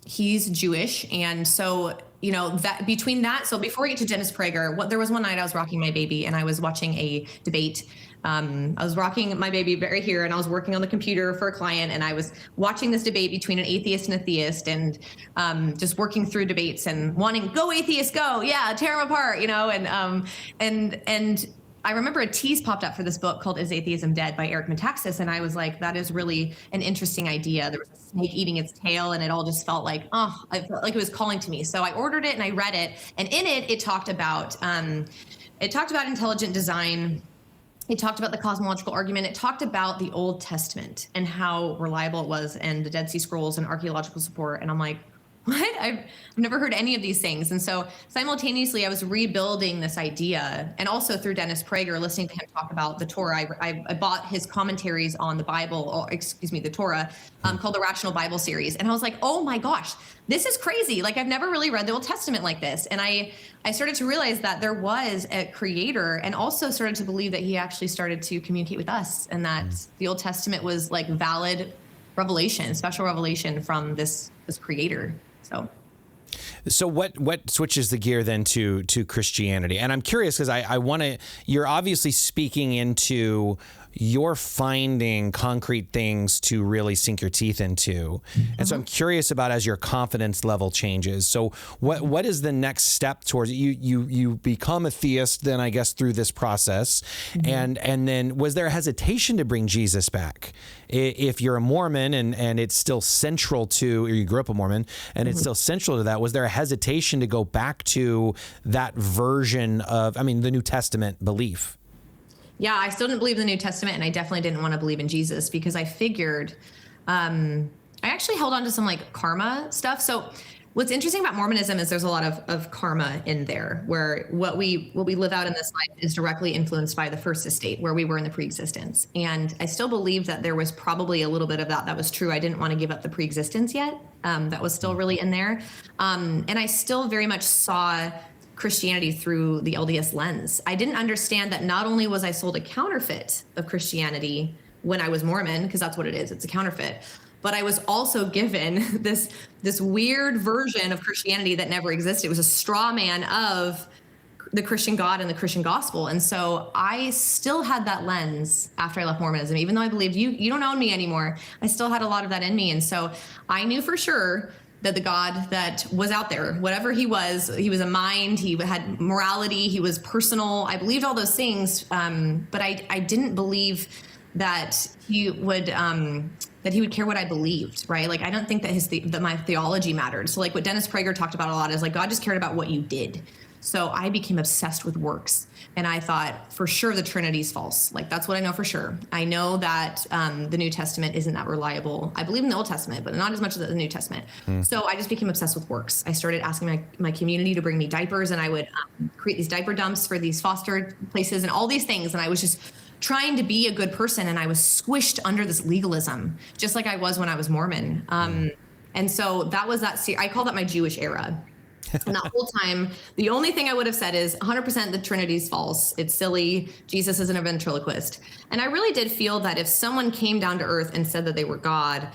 he's Jewish. And so, that between that, so before we get to Dennis Prager, there was one night I was rocking my baby and I was watching a debate. I was rocking my baby right here, and I was working on the computer for a client, and I was watching this debate between an atheist and a theist, and just working through debates and wanting, go atheist, go, yeah, tear them apart, and I remember a tease popped up for this book called Is Atheism Dead by Eric Metaxas. And I was like, that is really an interesting idea. There was a snake eating its tail, and it all just felt like, I felt like it was calling to me. So I ordered it and I read it. And in it, it talked about intelligent design. It talked about the cosmological argument. It talked about the Old Testament and how reliable it was, and the Dead Sea Scrolls and archaeological support. And I'm like, what? I've never heard any of these things. And so simultaneously, I was rebuilding this idea, and also through Dennis Prager, listening to him talk about the Torah. I bought his commentaries on the Bible, the Torah, called the Rational Bible Series. And I was like, oh my gosh, this is crazy. Like, I've never really read the Old Testament like this. And I started to realize that there was a creator, and also started to believe that he actually started to communicate with us, and that the Old Testament was like valid revelation, special revelation from this creator. So what switches the gear then to Christianity? And I'm curious, because I want to, you're obviously speaking into you're finding concrete things to really sink your teeth into. And so I'm curious about, as your confidence level changes. So what is the next step towards you become a theist then, I guess, through this process. And then was there a hesitation to bring Jesus back? If you're a Mormon and it's still central to, or you grew up a Mormon and it's still central to that, was there a hesitation to go back to that version of, the New Testament belief? Yeah, I still didn't believe in the New Testament, and I definitely didn't want to believe in Jesus, because I figured, I actually held on to some like karma stuff. So what's interesting about Mormonism is there's a lot of karma in there, where what we live out in this life is directly influenced by the first estate, where we were in the pre-existence. And I still believe that there was probably a little bit of that was true. I didn't want to give up the pre-existence yet. That was still really in there. And I still very much saw Christianity through the LDS lens. I didn't understand that not only was I sold a counterfeit of Christianity when I was Mormon, because that's what it is, it's a counterfeit, but I was also given this weird version of Christianity that never existed. It was a straw man of the Christian God and the Christian gospel. And so I still had that lens after I left Mormonism, even though I believed you don't own me anymore. I still had a lot of that in me. And so I knew for sure that the God that was out there, whatever he was a mind, he had morality, he was personal. I believed all those things, but I didn't believe that he would care what I believed, right? Like, I don't think that my theology mattered. So like what Dennis Prager talked about a lot is like, God just cared about what you did. So I became obsessed with works, and I thought for sure the Trinity's false. Like, that's what I know for sure. I know that the New Testament isn't that reliable. I believe in the Old Testament, but not as much as the New Testament. So I just became obsessed with works. I started asking my community to bring me diapers, and I would create these diaper dumps for these foster places and all these things. And I was just trying to be a good person, and I was squished under this legalism, just like I was when I was Mormon. And so that was I call that my Jewish era. And that whole time, the only thing I would have said is 100% the Trinity's false. It's silly. Jesus isn't a ventriloquist. And I really did feel that if someone came down to earth and said that they were God,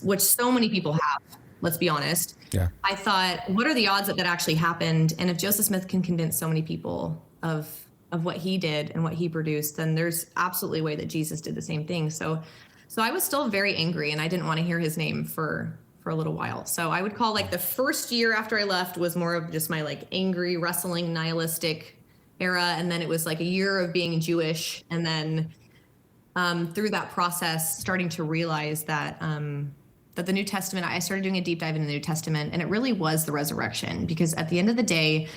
which so many people have, let's be honest. Yeah. I thought, what are the odds that that actually happened? And if Joseph Smith can convince so many people of what he did and what he produced, then there's absolutely a way that Jesus did the same thing. So I was still very angry, and I didn't want to hear his name for a little while. So I would call like the first year after I left was more of just my like angry, wrestling, nihilistic era. And then it was like a year of being Jewish. And then through that process, starting to realize that that the New Testament, I started doing a deep dive into the New Testament, and it really was the resurrection, because at the end of the day,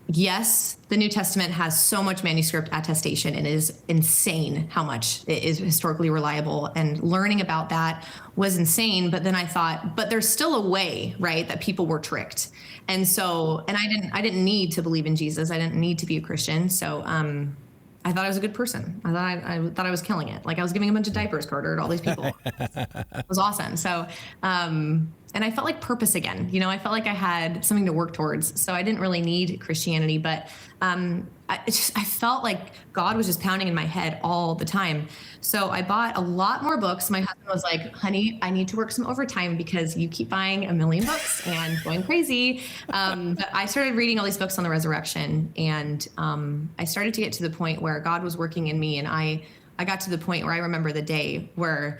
yes, the New Testament has so much manuscript attestation, and it is insane how much it is historically reliable, and learning about that was insane. But then I thought, but there's still a way, right, that people were tricked. And so, and I didn't need to believe in Jesus. I didn't need to be a Christian. So I thought I was a good person. I thought I was killing it. Like I was giving a bunch of diapers, Carter, to all these people. It was awesome. So, and I felt like purpose again. You know, I felt like I had something to work towards. So I didn't really need Christianity, but I felt like God was just pounding in my head all the time. So I bought a lot more books. My husband was like, honey, I need to work some overtime because you keep buying a million books and going crazy. But I started reading all these books on the resurrection, and I started to get to the point where God was working in me. And I got to the point where I remember the day where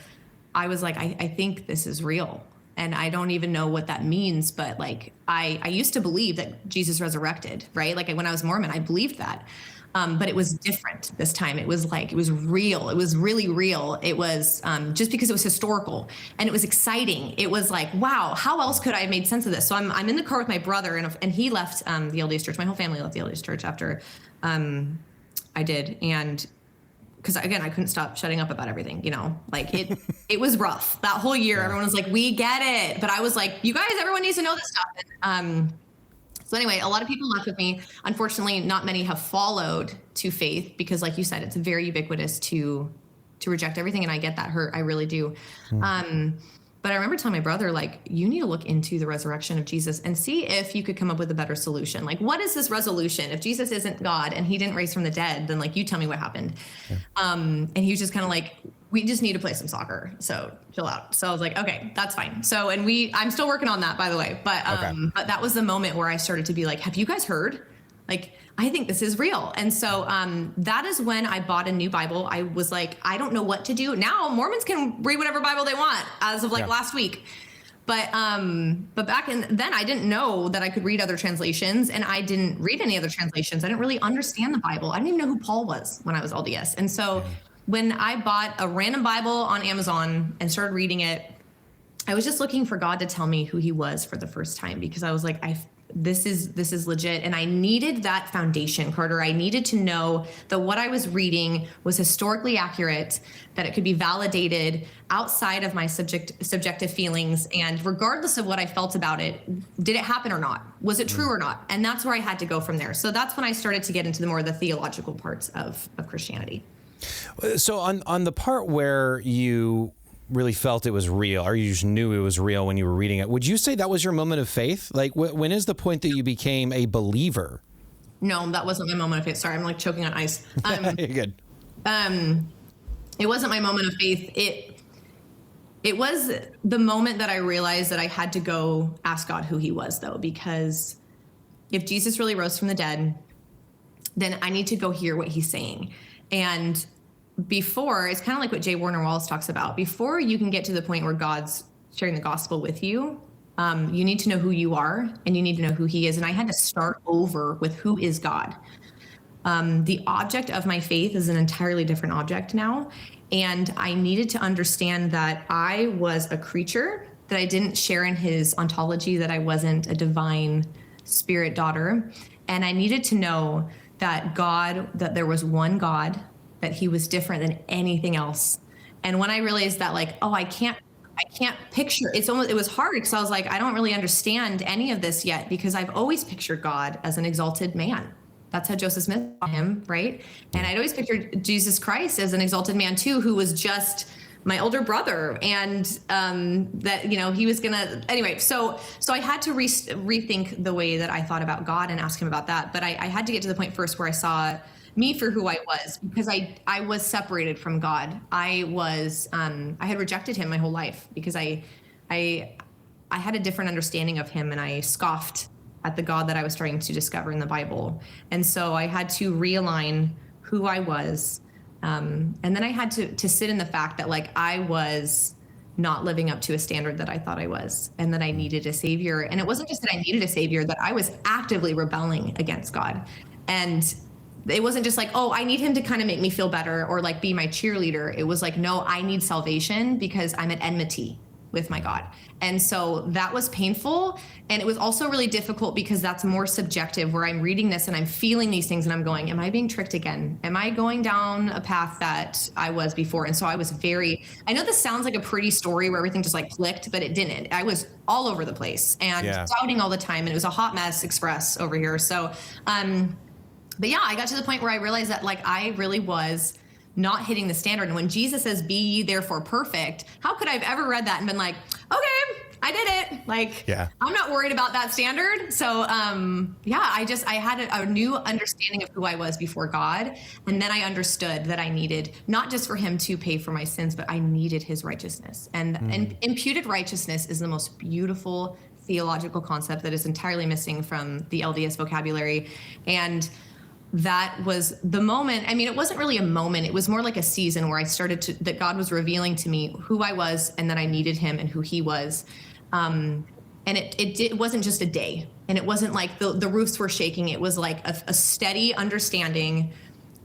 I was like, I think this is real. And I don't even know what that means, but like I used to believe that Jesus resurrected, right? Like when I was Mormon, I believed that. But it was different this time. It was like, it was real. It was really real. It was just because it was historical and it was exciting. It was like, wow, how else could I have made sense of this? So I'm in the car with my brother, and he left the LDS church. My whole family left the LDS church after I did. And because again, I couldn't stop shutting up about everything, you know, like it was rough that whole year. Yeah. Everyone was like, we get it. But I was like, you guys, everyone needs to know this stuff. And, so anyway, a lot of people left with me. Unfortunately, not many have followed to faith because, like you said, it's very ubiquitous to reject everything. And I get that hurt. I really do. But I remember telling my brother, like, you need to look into the resurrection of Jesus and see if you could come up with a better solution. Like, what is this resolution? If Jesus isn't God and he didn't raise from the dead, then like, you tell me what happened. Yeah. And he was just kind of like, we just need to play some soccer. So chill out. So I was like, okay, that's fine. So, and I'm still working on that, by the way, but that was the moment where I started to be like, have you guys heard? Like, I think this is real. And so that is when I bought a new Bible. I was like, I don't know what to do. Now Mormons can read whatever Bible they want as of like last week. But back then I didn't know that I could read other translations, and I didn't read any other translations. I didn't really understand the Bible. I didn't even know who Paul was when I was LDS. And so when I bought a random Bible on Amazon and started reading it, I was just looking for God to tell me who he was for the first time, because I was like, this is legit. And I needed that foundation, Carter. I needed to know that what I was reading was historically accurate, that it could be validated outside of my subjective feelings. And regardless of what I felt about it, did it happen or not? Was it true or not? And that's where I had to go from there. So that's when I started to get into the more of the theological parts of Christianity. So on the part where you really felt it was real, or you just knew it was real when you were reading it, would you say that was your moment of faith? Like, when is the point that you became a believer? No, that wasn't my moment of faith. Sorry, I'm like choking on ice. You're good. It wasn't my moment of faith. It was the moment that I realized that I had to go ask God who he was, though, because if Jesus really rose from the dead, then I need to go hear what he's saying. And before, it's kind of like what J. Warner Wallace talks about. Before you can get to the point where God's sharing the gospel with you, you need to know who you are, and you need to know who he is. And I had to start over with who is God. The object of my faith is an entirely different object now. And I needed to understand that I was a creature, that I didn't share in his ontology, that I wasn't a divine spirit daughter. And I needed to know that that there was one God, that he was different than anything else. And when I realized that, like, oh, I can't picture, it was hard, because I was like, I don't really understand any of this yet, because I've always pictured God as an exalted man. That's how Joseph Smith saw him, right? And I'd always pictured Jesus Christ as an exalted man too, who was just my older brother, and that, you know, he was gonna, anyway, so I had to rethink the way that I thought about God and ask him about that. But I had to get to the point first where I saw me for who I was, because I was separated from God. I had rejected him my whole life, because I I had a different understanding of him, and I scoffed at the God that I was starting to discover in the Bible. And so I had to realign who I was. And then I had to sit in the fact that like I was not living up to a standard that I thought I was, and that I needed a savior. And it wasn't just that I needed a savior, that I was actively rebelling against God. And it wasn't just like, oh, I need him to kind of make me feel better or like be my cheerleader. It was like, no, I need salvation because I'm at enmity with my God. And so that was painful. And it was also really difficult because that's more subjective, where I'm reading this and I'm feeling these things and I'm going, am I being tricked again? Am I going down a path that I was before? And so I was I know this sounds like a pretty story where everything just like clicked, but it didn't. I was all over the place and doubting all the time. And it was a hot mess express over here. So, but yeah, I got to the point where I realized that like I really was not hitting the standard. And when Jesus says, be ye therefore perfect, how could I have ever read that and been like, okay, I did it. Like, I'm not worried about that standard. So, I had a new understanding of who I was before God. And then I understood that I needed not just for him to pay for my sins, but I needed his righteousness. And imputed righteousness is the most beautiful theological concept that is entirely missing from the LDS vocabulary. And that was the moment. I mean, it wasn't really a moment. It was more like a season where I started that God was revealing to me who I was and that I needed him and who he was. And it wasn't just a day, and it wasn't like the roofs were shaking. It was like a steady understanding.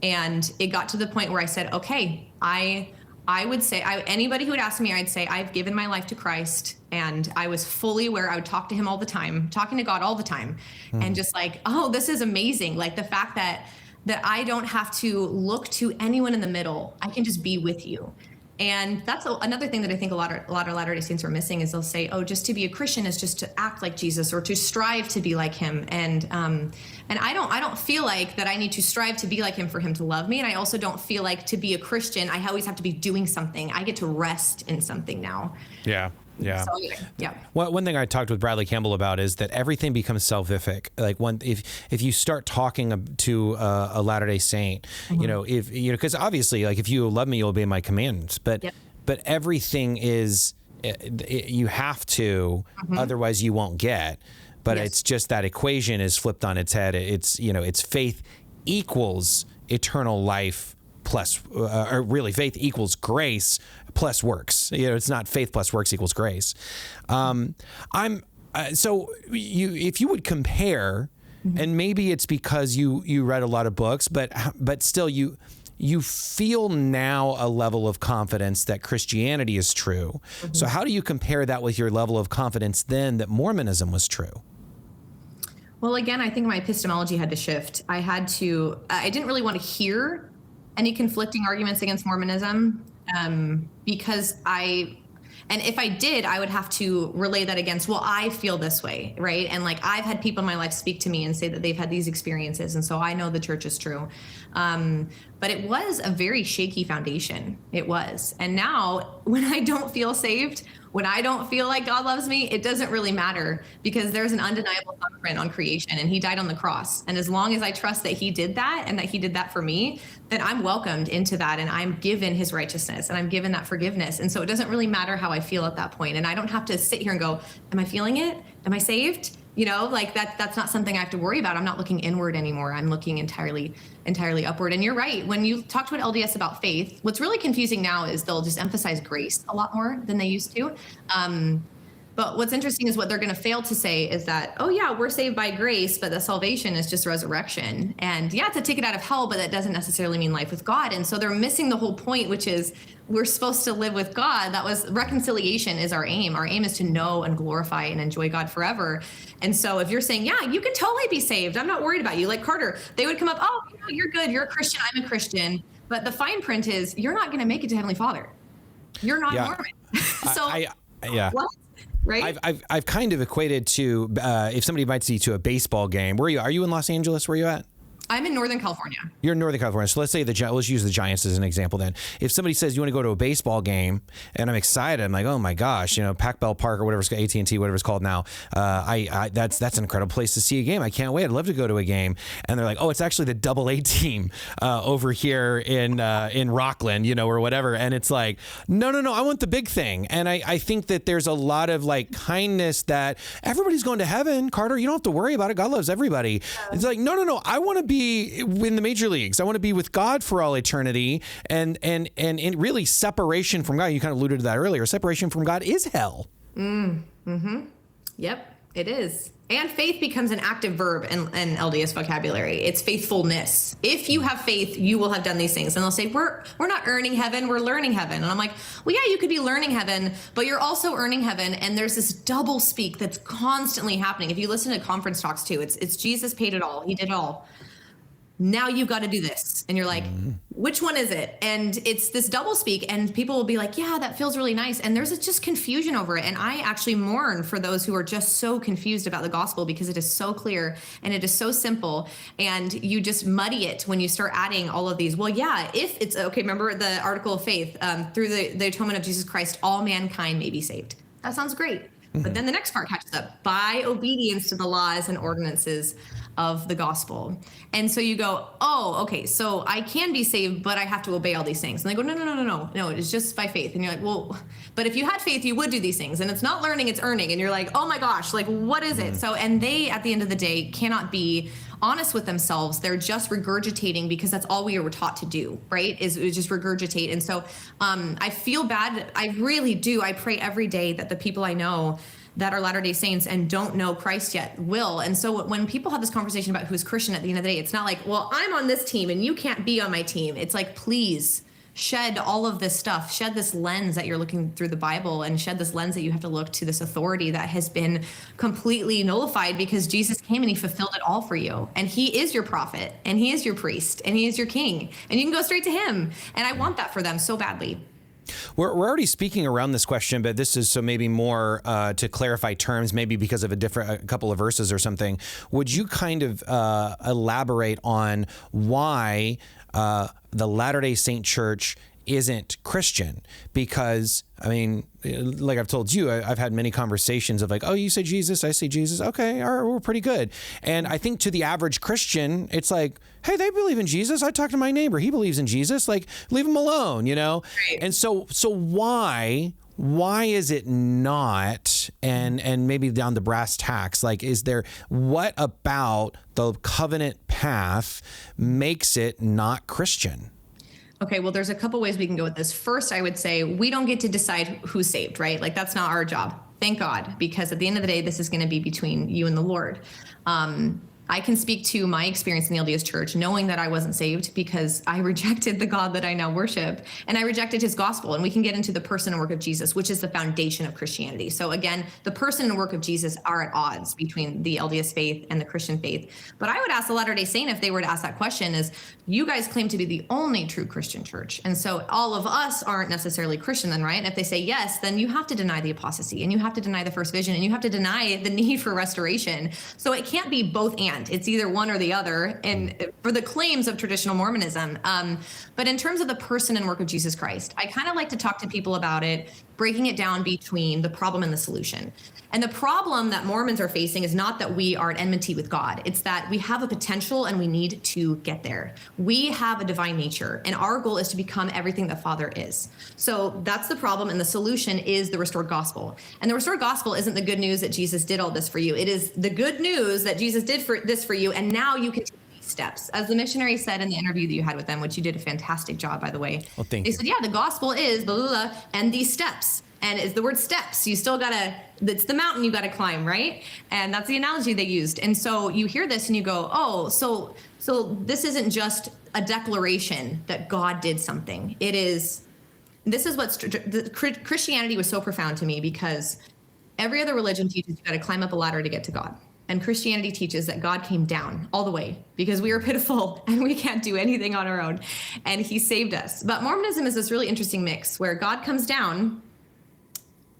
And it got to the point where I said, okay, I would say, anybody who would ask me, I'd say, I've given my life to Christ. And I was fully aware. I would talk to him all the time, talking to God all the time. And just like, oh, this is amazing. Like the fact that I don't have to look to anyone in the middle. I can just be with you. And that's another thing that I think a lot of Latter-day Saints are missing is they'll say, oh, just to be a Christian is just to act like Jesus or to strive to be like him. And I don't feel like that I need to strive to be like him for him to love me. And I also don't feel like to be a Christian, I always have to be doing something. I get to rest in something now. Yeah. Yeah. So, yeah. Well, one thing I talked with Bradley Campbell about is that everything becomes salvific. Like if you start talking to a Latter-day Saint, because obviously, like if you love me, you'll obey my commands. But everything is you have to, otherwise you won't get. But it's just that equation is flipped on its head. It's faith equals eternal life plus, or really faith equals grace plus works. It's not faith plus works equals grace. So if you would compare, and maybe it's because you read a lot of books, but still you feel now a level of confidence that Christianity is true. So how do you compare that with your level of confidence then that Mormonism was true? Well, again, I think my epistemology had to shift. I didn't really want to hear any conflicting arguments against Mormonism. Because and if I did, I would have to relay that against, well, I feel this way, right? And like, I've had people in my life speak to me and say that they've had these experiences. And so I know the church is true. But it was a very shaky foundation. It was. And now when I don't feel saved, when I don't feel like God loves me, it doesn't really matter because there's an undeniable thumbprint on creation and he died on the cross. And as long as I trust that he did that and that he did that for me, then I'm welcomed into that and I'm given his righteousness and I'm given that forgiveness. And so it doesn't really matter how I feel at that point. And I don't have to sit here and go, am I feeling it? Am I saved? Like that's not something I have to worry about. I'm not looking inward anymore. I'm looking entirely upward. And you're right. When you talk to an LDS about faith, what's really confusing now is they'll just emphasize grace a lot more than they used to. But what's interesting is what they're going to fail to say is that, oh yeah, we're saved by grace, but the salvation is just resurrection. And yeah, it's a ticket out of hell, but that doesn't necessarily mean life with God. And so they're missing the whole point, which is we're supposed to live with God. That was reconciliation is our aim. Our aim is to know and glorify and enjoy God forever. And so if you're saying, yeah, you can totally be saved, I'm not worried about you. Like Carter, they would come up, oh, you're good. You're a Christian. I'm a Christian. But the fine print is you're not going to make it to Heavenly Father. You're not Mormon. So what? Right? I've kind of equated to if somebody invites you to a baseball game. Where are you? Are you in Los Angeles? Where are you at? I'm in Northern California. You're in Northern California. So let's say let's use the Giants as an example then. If somebody says you want to go to a baseball game and I'm excited, I'm like, oh my gosh, Pac Bell Park or whatever it's called, AT&T, whatever it's called now. That's an incredible place to see a game. I can't wait. I'd love to go to a game. And they're like, oh, it's actually the Double-A team over here in Rockland, or whatever. And it's like, no, I want the big thing. And I think that there's a lot of like kindness that everybody's going to heaven, Carter. You don't have to worry about it. God loves everybody. It's like, no. I want to be in the major leagues. I want to be with God for all eternity, and really separation from God. You kind of alluded to that earlier. Separation from God is hell. Yep, it is. And faith becomes an active verb in LDS vocabulary. It's faithfulness. If you have faith, you will have done these things. And they'll say, we're not earning heaven, we're learning heaven. And I'm like, well, yeah, you could be learning heaven, but you're also earning heaven. And there's this double speak that's constantly happening. If you listen to conference talks too, it's Jesus paid it all. He did it all. Now you've got to do this. And you're like, which one is it? And it's this double speak, and people will be like, yeah, that feels really nice. And there's just confusion over it. And I actually mourn for those who are just so confused about the gospel, because it is so clear and it is so simple. And you just muddy it when you start adding all of these. Well, yeah, if it's okay, remember the article of faith, through the atonement of Jesus Christ, all mankind may be saved. That sounds great. But then the next part catches up: by obedience to the laws and ordinances of the gospel. And so you go, oh, okay, so I can be saved, but I have to obey all these things. And they go, no, it's just by faith. And you're like, well, but if you had faith, you would do these things. And it's not learning, it's earning. And you're like, oh my gosh, like, what is it? So, and they, at the end of the day, cannot be honest with themselves. They're just regurgitating, because that's all we were taught to do, right? Is just regurgitate. And so I feel bad. I really do. I pray every day that the people I know that are Latter-day Saints and don't know Christ yet will. And so when people have this conversation about who's Christian, at the end of the day, it's not like, well, I'm on this team and you can't be on my team. It's like, please shed all of this stuff, shed this lens that you're looking through the Bible, and shed this lens that you have to look to this authority that has been completely nullified, because Jesus came and he fulfilled it all for you. And he is your prophet, and he is your priest, and he is your king, and you can go straight to him. And I want that for them so badly. We're already speaking around this question, but this is so maybe more to clarify terms, maybe because of a couple of verses or something. Would you kind of elaborate on why the Latter-day Saint Church isn't Christian? Because, I mean, like I've told you, I've had many conversations of like, oh, you say Jesus, I say Jesus. Okay, all right, we're pretty good. And I think to the average Christian, it's like, hey, they believe in Jesus. I talked to my neighbor. He believes in Jesus. Like, leave him alone, Right. And so why is it not, and maybe down to brass tacks, like, what about the covenant path makes it not Christian? Okay, well, there's a couple ways we can go with this. First, I would say we don't get to decide who's saved, right? Like, that's not our job. Thank God, because at the end of the day, this is going to be between you and the Lord. I can speak to my experience in the LDS Church, knowing that I wasn't saved because I rejected the God that I now worship, and I rejected his gospel. And we can get into the person and work of Jesus, which is the foundation of Christianity. So again, the person and work of Jesus are at odds between the LDS faith and the Christian faith. But I would ask the Latter-day Saint, if they were to ask that question, is, you guys claim to be the only true Christian church, and so all of us aren't necessarily Christian then, right? And if they say yes, then you have to deny the apostasy, and you have to deny the first vision, and you have to deny the need for restoration. So it can't be both and. It's either one or the other, and for the claims of traditional Mormonism. But in terms of the person and work of Jesus Christ, I kind of like to talk to people about it, breaking it down between the problem and the solution. And the problem that Mormons are facing is not that we are at enmity with God. It's that we have a potential and we need to get there. We have a divine nature, and our goal is to become everything that Father is. So that's the problem, and the solution is the restored gospel. And the restored gospel isn't the good news that Jesus did all this for you. It is the good news that Jesus did this for you, and now you can take these steps. As the missionary said in the interview that you had with them, which you did a fantastic job, by the way. Well, thank you. They said, yeah, the gospel is blah, blah, blah, and these steps. And it's the word steps. You still it's the mountain you got to climb, right? And that's the analogy they used. And so you hear this and you go, oh, so this isn't just a declaration that God did something. This is Christianity was so profound to me, because every other religion teaches you got to climb up a ladder to get to God. And Christianity teaches that God came down all the way because we are pitiful and we can't do anything on our own. And he saved us. But Mormonism is this really interesting mix where God comes down,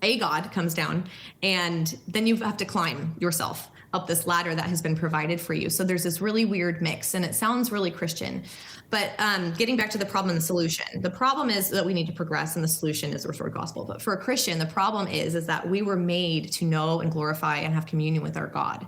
a God comes down, and then you have to climb yourself. up this ladder that has been provided for you. So there's this really weird mix, and it sounds really Christian. But getting back to the problem and the solution, the problem is that we need to progress, and the solution is the restored gospel. But for a Christian, the problem is that we were made to know and glorify and have communion with our God.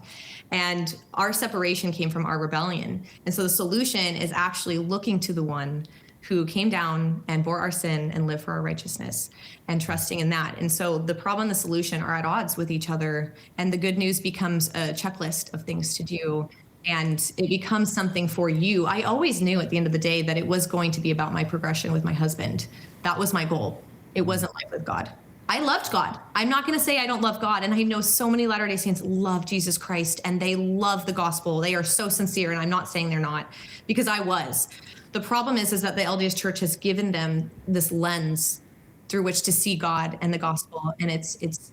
And our separation came from our rebellion. And so the solution is actually looking to the one who came down and bore our sin and lived for our righteousness, and trusting in that. And so the problem and the solution are at odds with each other. And the good news becomes a checklist of things to do. And it becomes something for you. I always knew at the end of the day that it was going to be about my progression with my husband. That was my goal. It wasn't life with God. I loved God. I'm not going to say I don't love God. And I know so many Latter-day Saints love Jesus Christ and they love the gospel. They are so sincere. And I'm not saying they're not, because I was. The problem is that the LDS Church has given them this lens through which to see God and the gospel. And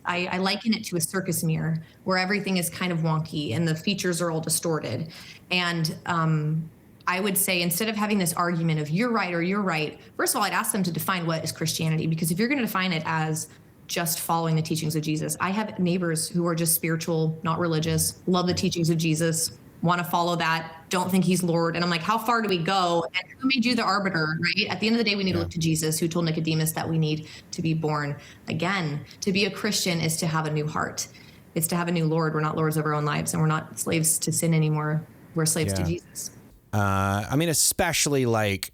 I liken it to a circus mirror where everything is kind of wonky and the features are all distorted. And I would say, instead of having this argument of you're right or you're right, first of all, I'd ask them to define what is Christianity, because if you're going to define it as just following the teachings of Jesus, I have neighbors who are just spiritual, not religious, love the teachings of Jesus, want to follow that, don't think he's Lord. And I'm like, how far do we go? And who made you the arbiter, right? At the end of the day, we need to look to Jesus, who told Nicodemus that we need to be born again. To be a Christian is to have a new heart. It's to have a new Lord. We're not lords of our own lives, and we're not slaves to sin anymore. We're slaves to Jesus. I mean, especially like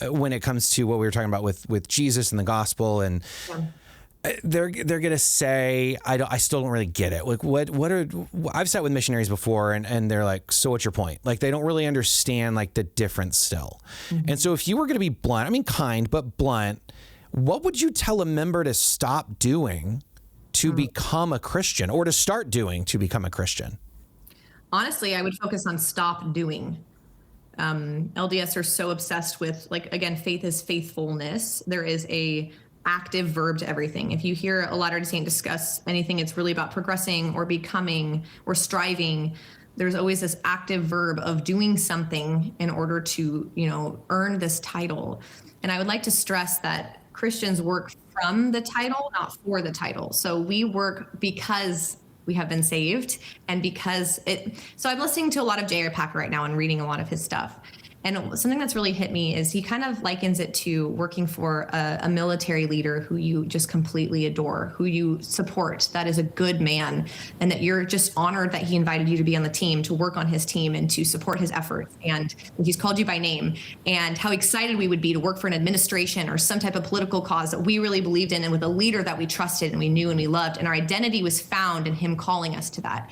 when it comes to what we were talking about with Jesus and the gospel, and they're gonna say, I still don't really get it. Like I've sat with missionaries before, and they're like, so what's your point? Like they don't really understand like the difference still. Mm-hmm. And so if you were gonna be blunt, I mean kind but blunt, what would you tell a member to stop doing to become a Christian, or to start doing to become a Christian? Honestly, I would focus on stop doing. LDS are so obsessed with, like, again, faith is faithfulness. There is a active verb to everything. If you hear a Latter-day Saint discuss anything, it's really about progressing or becoming or striving. There's always this active verb of doing something in order to, earn this title. And I would like to stress that Christians work from the title, not for the title. So we work because we have been saved, and because so I'm listening to a lot of J.I. Packer right now and reading a lot of his stuff. And something that's really hit me is he kind of likens it to working for a military leader who you just completely adore, who you support, that is a good man, and that you're just honored that he invited you to be on the team, to work on his team and to support his efforts. And he's called you by name, and how excited we would be to work for an administration or some type of political cause that we really believed in, and with a leader that we trusted and we knew and we loved. And our identity was found in him calling us to that.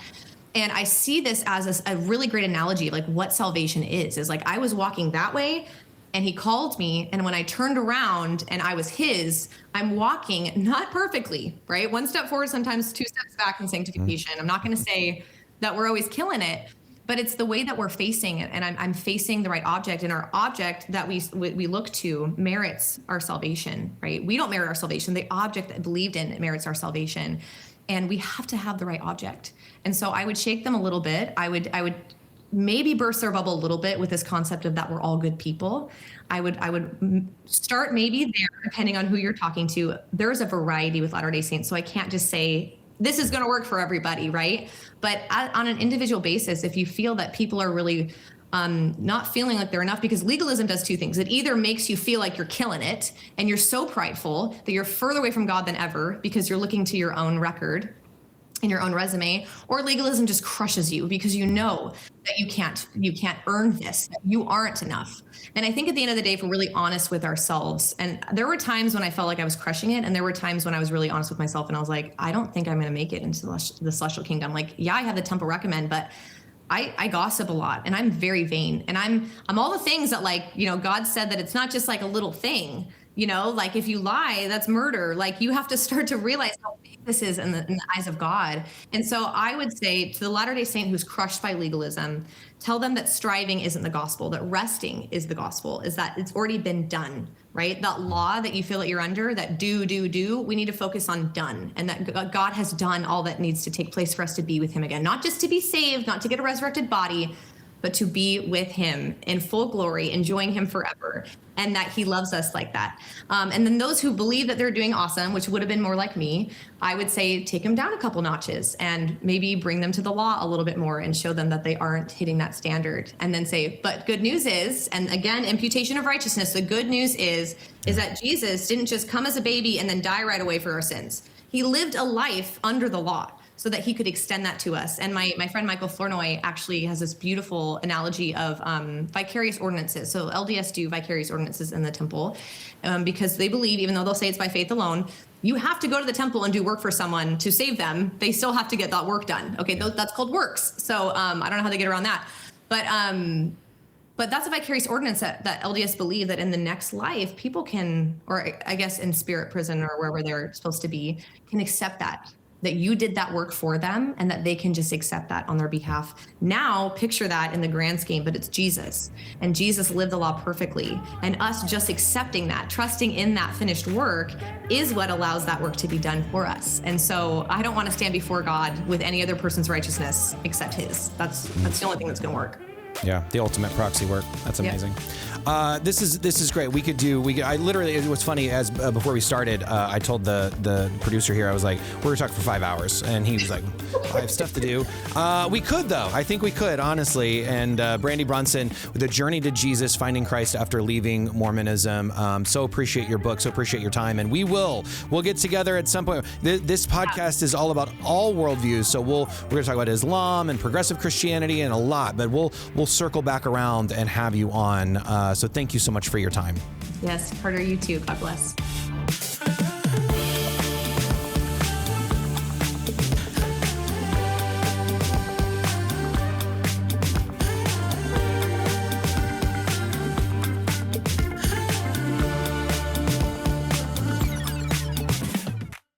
And I see this as a really great analogy of like what salvation is like I was walking that way and he called me. And when I turned around and I was his, I'm walking not perfectly, right? One step forward, sometimes two steps back in sanctification. I'm not going to say that we're always killing it, but it's the way that we're facing it. And I'm facing the right object, and our object that we look to merits our salvation, right? We don't merit our salvation. The object that believed in it merits our salvation. And we have to have the right object. And so I would shake them a little bit. I would maybe burst their bubble a little bit with this concept of that we're all good people. I would start maybe there, depending on who you're talking to. There's a variety with Latter-day Saints, so I can't just say this is going to work for everybody, right? But on an individual basis, if you feel that people are really not feeling like they're enough, because legalism does two things. It either makes you feel like you're killing it and you're so prideful that you're further away from God than ever because you're looking to your own record and your own resume, or legalism just crushes you because you know that you can't earn this, that you aren't enough. And I think at the end of the day, if we're really honest with ourselves, and there were times when I felt like I was crushing it, and there were times when I was really honest with myself and I was like, I don't think I'm going to make it into the celestial kingdom. Like, yeah, I have the temple recommend, but I gossip a lot, and I'm very vain, and I'm all the things that, like, God said that it's not just like a little thing, like if you lie, that's murder. Like, you have to start to realize how big this is in the eyes of God. And so I would say to the Latter-day Saint who's crushed by legalism, tell them that striving isn't the gospel, that resting is the gospel, is that it's already been done, right? That law that you feel that you're under, that do, we need to focus on done, and that God has done all that needs to take place for us to be with him again, not just to be saved, not to get a resurrected body, but to be with him in full glory, enjoying him forever, and that he loves us like that. And then those who believe that they're doing awesome, which would have been more like me, I would say take them down a couple notches and maybe bring them to the law a little bit more and show them that they aren't hitting that standard. And then say, but good news is, and again, imputation of righteousness, the good news is that Jesus didn't just come as a baby and then die right away for our sins. He lived a life under the law so that he could extend that to us. And my friend Michael Flournoy actually has this beautiful analogy of vicarious ordinances. So LDS do vicarious ordinances in the temple because they believe, even though they'll say it's by faith alone, you have to go to the temple and do work for someone to save them. They still have to get that work done. Okay, that's called works. So I don't know how they get around that. But that's a vicarious ordinance that LDS believe that in the next life, people can, or I guess in spirit prison or wherever they're supposed to be, can accept that you did that work for them and that they can just accept that on their behalf. Now, picture that in the grand scheme, but it's Jesus. And Jesus lived the law perfectly. And us just accepting that, trusting in that finished work is what allows that work to be done for us. And so I don't want to stand before God with any other person's righteousness except his. That's the only thing that's going to work. Yeah, the ultimate proxy work. That's amazing. Yep. This is great. I literally, it was funny, as before we started, I told the producer here, I was like, we're gonna talk for 5 hours, and he was like, I have stuff to do. We could though. I think we could, honestly. And Brandi Bronson, The Journey to Jesus, Finding Christ After Leaving Mormonism. So appreciate your book. So appreciate your time, and we'll get together at some point. This podcast is all about all worldviews, so we're gonna talk about Islam and progressive Christianity and a lot, but we'll circle back around and have you on. So thank you so much for your time. Yes, Carter, you too. God bless.